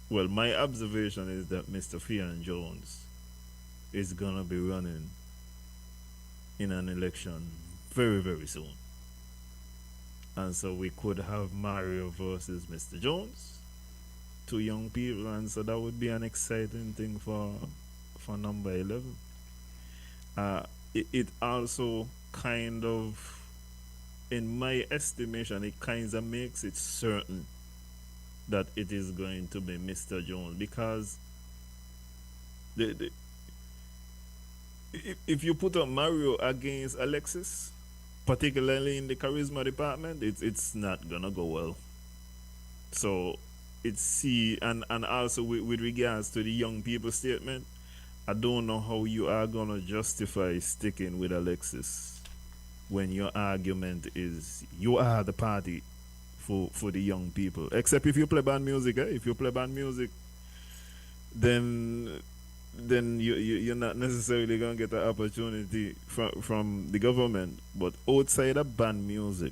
well, my observation is that Mr. Fian Jones is going to be running in an election very, very soon. And so we could have Mario versus Mr. Jones, two young people, and so that would be an exciting thing for number 11. It also kind of, in my estimation, it kind of makes it certain that it is going to be Mr. Jones, because if you put up Mario against Alexis, particularly in the charisma department, it's not gonna go well. So and also with regards to the young people statement, I don't know how you are gonna justify sticking with Alexis when your argument is you are the party for the young people. Except if you play band music, if you play band music, then you're not necessarily gonna get the opportunity from the government. But outside of band music,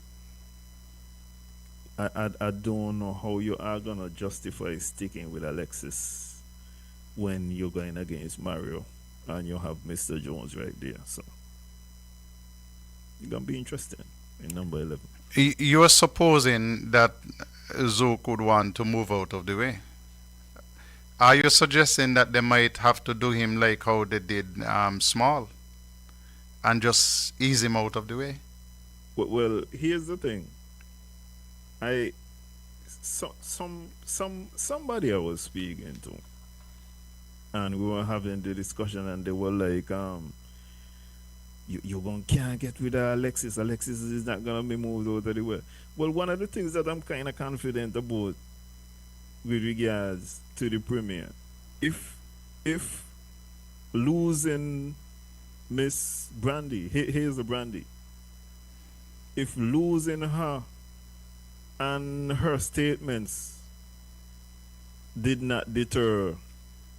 I don't know how you are gonna justify sticking with Alexis when you're going against Mario and you have Mr. Jones right there. So it's gonna be interesting in number 11. You are supposing that Zook would want to move out of the way. Are you suggesting that they might have to do him like how they did Small and just ease him out of the way? Well, here's the thing. Somebody I was speaking to, and we were having the discussion, and they were like, you can't get rid of Alexis. Alexis is not gonna be moved out of the way. Well, one of the things that I'm kind of confident about with regards to the premier. If losing Miss Brandy, here's the Brandy. If losing her and her statements did not deter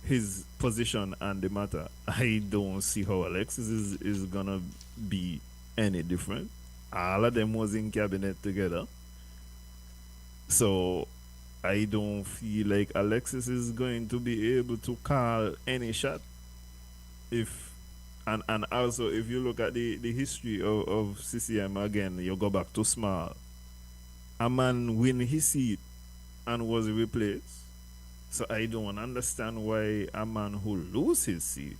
his position on the matter, I don't see how Alexis is gonna be any different. All of them was in cabinet together. So I don't feel like Alexis is going to be able to call any shot. If and also if you look at the history of CCM again, you go back to small. A man win his seat and was replaced. So I don't understand why a man who lose his seat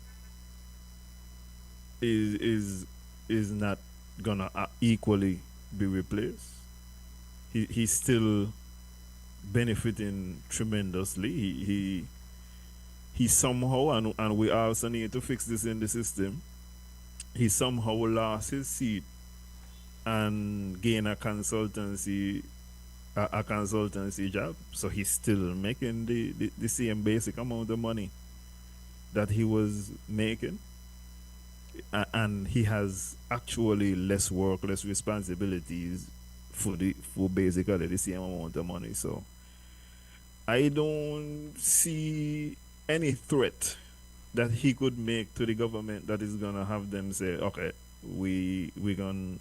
is not gonna equally be replaced. He's still benefiting tremendously. He somehow, and we also need to fix this in the system. He somehow lost his seat and gain a consultancy job. So he's still making the same basic amount of money that he was making. And he has actually less work, less responsibilities for basically the same amount of money. So I don't see any threat that he could make to the government that is gonna have them say, okay, we gonna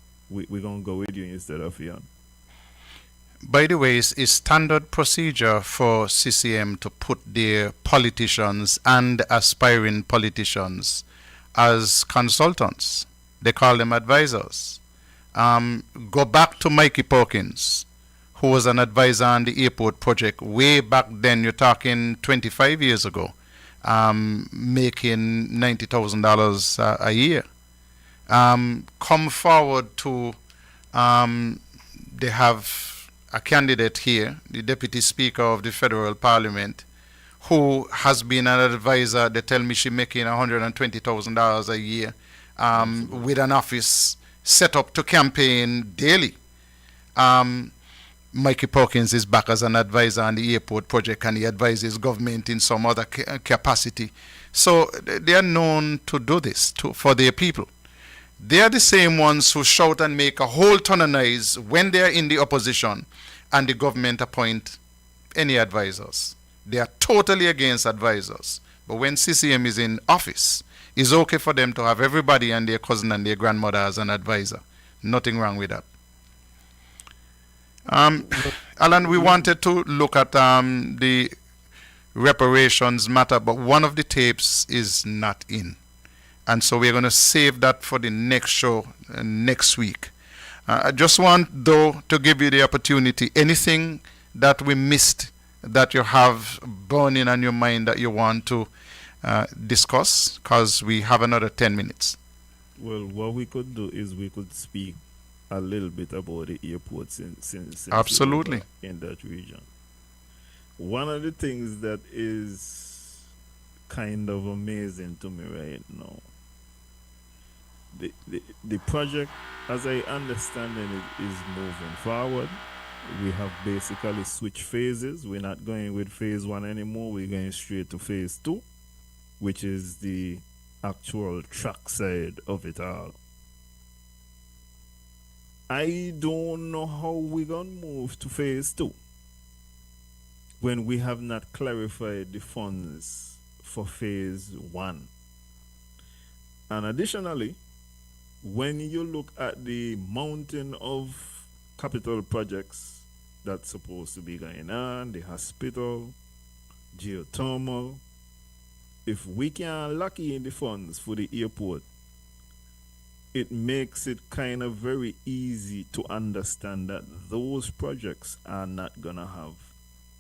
go with you instead of you. By the way, it's standard procedure for CCM to put their politicians and aspiring politicians as consultants. They call them advisors. Go back to Mikey Perkins, who was an advisor on the airport project way back then. You're talking 25 years ago, making $90,000 a year. Come forward to, they have a candidate here, the Deputy Speaker of the Federal Parliament, who has been an advisor. They tell me she's making $120,000 a year with an office set up to campaign daily. Mikey Perkins is back as an advisor on the airport project, and he advises government in some other capacity. So they are known to do this for their people. They are the same ones who shout and make a whole ton of noise when they are in the opposition and the government appoint any advisors. They are totally against advisors. But when CCM is in office, it's okay for them to have everybody and their cousin and their grandmother as an advisor. Nothing wrong with that. Alan, we wanted to look at the reparations matter, but one of the tapes is not in. And so we're going to save that for the next show next week. I just want, though, to give you the opportunity, anything that we missed that you have burning on your mind that you want to discuss, because we have another 10 minutes. Well, what we could do is we could speak a little bit about the airports since Absolutely. in that region. One of the things that is kind of amazing to me right now, the project, as I understand it, is moving forward. We have basically switched phases. We're not going with phase 1 anymore. We're going straight to phase 2, which is the actual track side of it all. I don't know how we're going to move to phase 2 when we have not clarified the funds for phase 1. And additionally, when you look at the mountain of capital projects that's supposed to be going on, the hospital, geothermal, if we can lock in the funds for the airport, it makes it kind of very easy to understand that those projects are not gonna have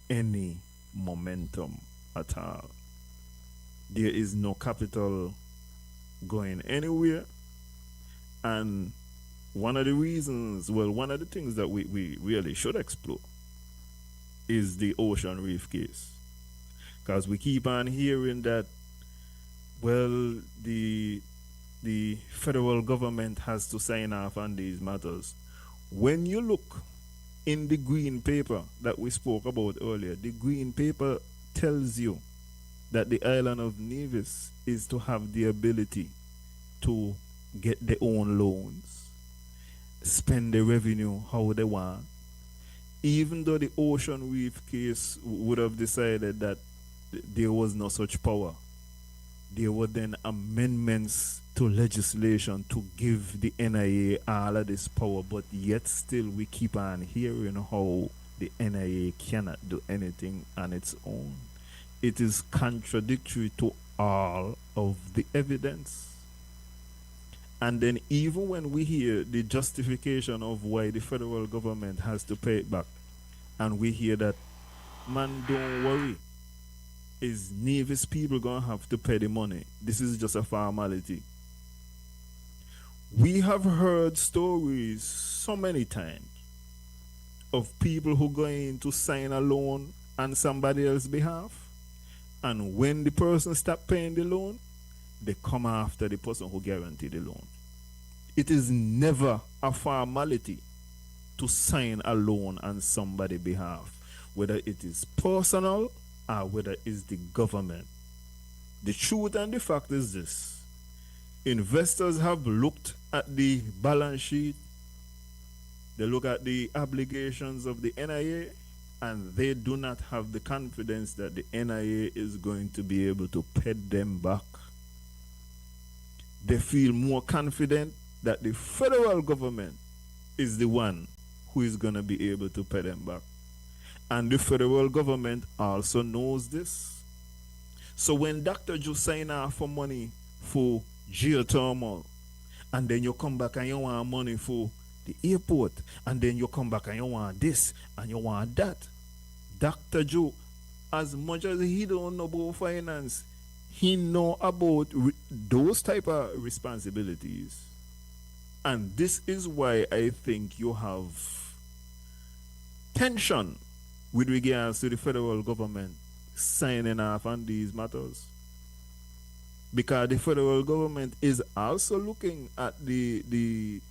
any momentum at all. There is no capital going anywhere. And one of the reasons, well, one of the things that we really should explore is the Ocean Reef case. Because we keep on hearing that, well, the federal government has to sign off on these matters. When you look in the green paper that we spoke about earlier, the green paper tells you that the island of Nevis is to have the ability to get their own loans, spend the revenue how they want. Even though the Ocean Reef case would have decided that there was no such power, there were then amendments to legislation to give the NIA all of this power, but yet still we keep on hearing how the NIA cannot do anything on its own. It is contradictory to all of the evidence. And then even when we hear the justification of why the federal government has to pay it back, and we hear that, man, don't worry, is Nevis people gonna have to pay the money? This is just a formality. We have heard stories so many times of people who go in to sign a loan on somebody else's behalf, and when the person stop paying the loan, they come after the person who guaranteed the loan. It is never a formality to sign a loan on somebody's behalf, whether it is personal or whether it's the government. The truth and the fact is this: investors have looked at the balance sheet, they look at the obligations of the NIA, and they do not have the confidence that the NIA is going to be able to pay them back. They feel more confident that the federal government is the one who is going to be able to pay them back. And the federal government also knows this. So when Dr. Ju sign off for money for geothermal, and then you come back and you want money for the airport, and then you come back and you want this and you want that, Dr. Ju, as much as he don't know about finance, he know about those type of responsibilities. And this is why I think you have tension with regards to the federal government signing off on these matters. Because the federal government is also looking at the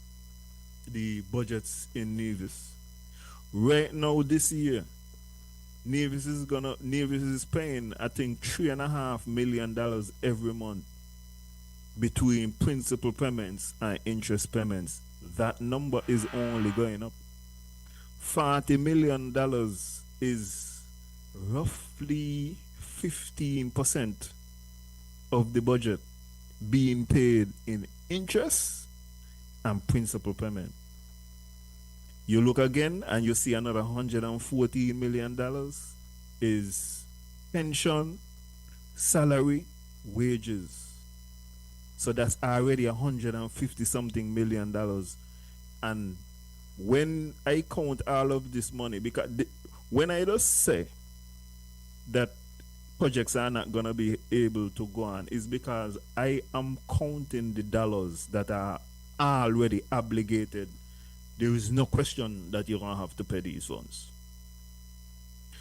budgets in Nevis. Right now this year, Nevis is paying, I think, $3.5 million every month between principal payments and interest payments. That number is only going up. $40 million is roughly 15% of the budget being paid in interest and principal payment. You look again and you see another $114 million is pension, salary, wages. So that's already $150 something million. And when I count all of this money, because when I just say that projects are not going to be able to go on, is because I am counting the dollars that are already obligated. There is no question that you're going to have to pay these funds.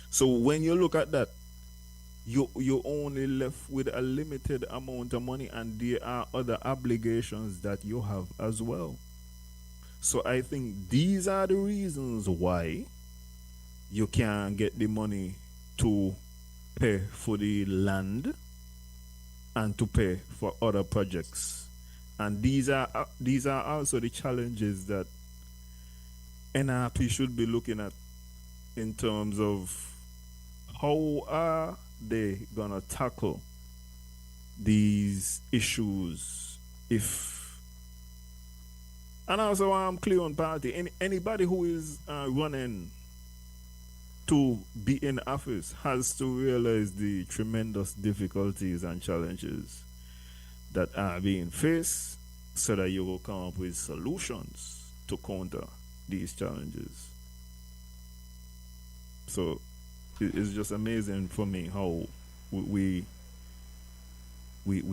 So when you look at that, you're only left with a limited amount of money, and there are other obligations that you have as well. So I think these are the reasons why you can't get the money to pay for the land and to pay for other projects. And these are also the challenges that NRP should be looking at in terms of how are they gonna tackle these issues. And also I'm clear on party. Anybody who is running to be in office has to realize the tremendous difficulties and challenges that are being faced, so that you will come up with solutions to counter these challenges. So it's just amazing for me how we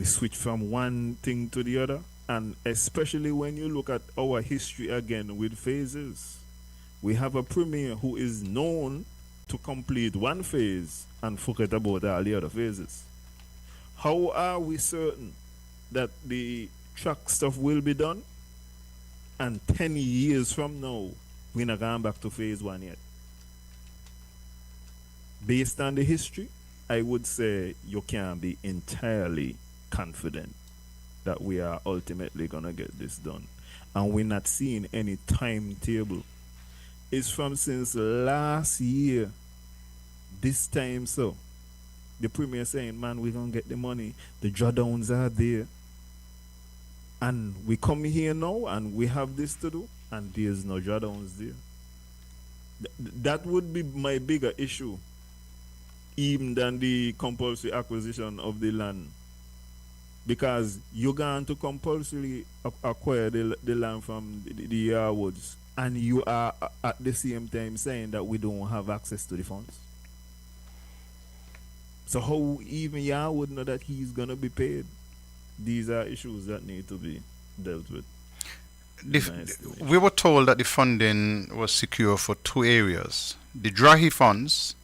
switch from one thing to the other, and especially when you look at our history again with phases. We have a premier who is known to complete one phase and forget about all the other phases. How are we certain that the track stuff will be done, and 10 years from now We're not going back to phase one yet. Based on the history, I would say you can be entirely confident that we are ultimately going to get this done. And we're not seeing any timetable. It's from since last year, this time so. The premier saying, man, we're going to get the money. The drawdowns are there. And we come here now and we have this to do, and there's no drawdowns there. That would be my bigger issue, even than the compulsory acquisition of the land. Because you're going to compulsorily acquire the land from the Yarwoods, and you are at the same time saying that we don't have access to the funds. So how even Yarwood know that he's going to be paid? These are issues that need to be dealt with. We were told that the funding was secure for two areas. The Drahi funds,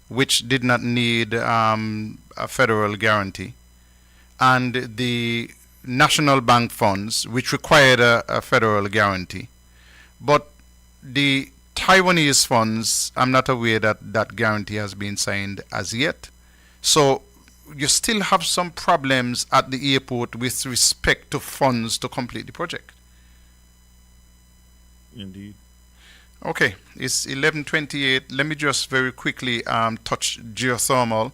which did not need a federal guarantee, and the National Bank funds, which required a federal guarantee. But the Taiwanese funds, I'm not aware that that guarantee has been signed as yet. So you still have some problems at the airport with respect to funds to complete the project. Indeed. Okay, it's 11:28. Let me just very quickly touch geothermal.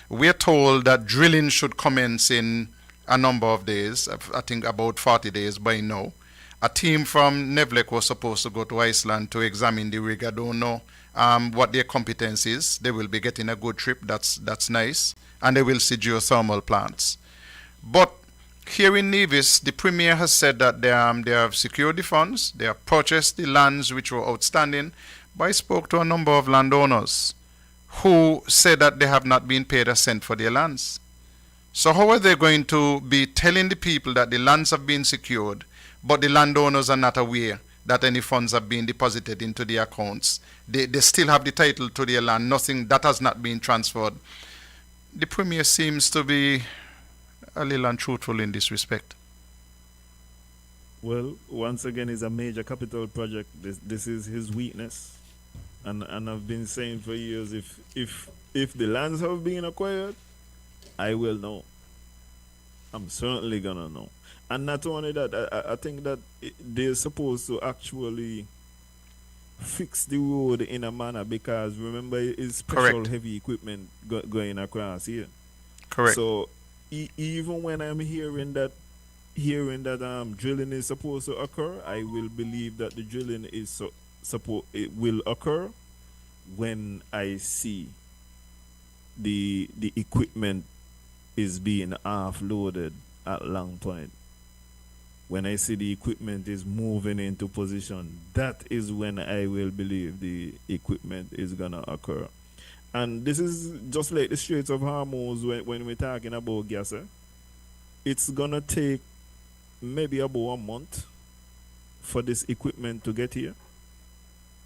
We're told that drilling should commence in a number of days, I think about 40 days by now. A team from Nevlec was supposed to go to Iceland to examine the rig. I don't know what their competence is. They will be getting a good trip. That's nice. And they will see geothermal plants. But here in Nevis, the Premier has said that they have secured the funds. They have purchased the lands which were outstanding. But I spoke to a number of landowners who said that they have not been paid a cent for their lands. So how are they going to be telling the people that the lands have been secured, but the landowners are not aware that any funds have been deposited into their accounts? They still have the title to their land, nothing that has not been transferred. The Premier seems to be a little untruthful in this respect. Well, once again, it's a major capital project. This is his weakness. And I've been saying for years, if the lands have been acquired, I will know. I'm certainly gonna know. And not only that, I think that they're supposed to actually fix the road in a manner, because remember, it's special heavy equipment going across here. Correct. So even when I'm hearing that drilling is supposed to occur, I will believe that the drilling is it will occur when I see the equipment is being offloaded at Long Point. When I see the equipment is moving into position, that is when I will believe the equipment is gonna occur. And this is just like the Straits of Hormuz when we're talking about gas. It's gonna take maybe about a month for this equipment to get here.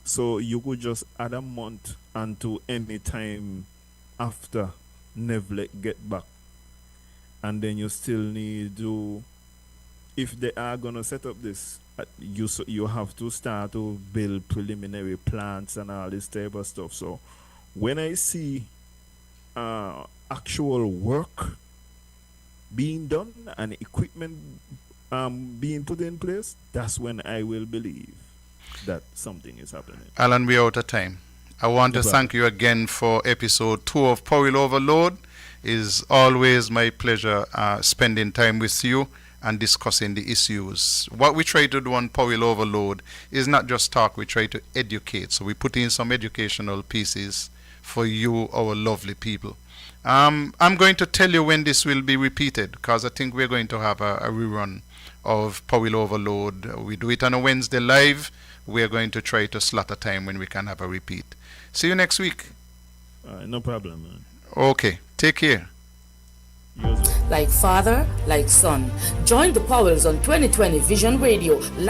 So you could just add a month unto any time after Nevlec get back. And then you still need to, if they are gonna set up this, you have to start to build preliminary plants and all this type of stuff. So when I see actual work being done and equipment being put in place, that's when I will believe that something is happening. Alan, we're out of time. I want to thank you again for episode 2 of Powell Overload. It's always my pleasure spending time with you and discussing the issues. What we try to do on Powell Overload is not just talk, we try to educate. So we put in some educational pieces for you, our lovely people. I'm going to tell you when this will be repeated, because I think we're going to have a rerun of Powell Overload. We do it on a Wednesday live. We're going to try to slot a time when we can have a repeat. See you next week. No problem, man. Okay, take care. Like father, like son. Join the Powells on 2020 Vision Radio.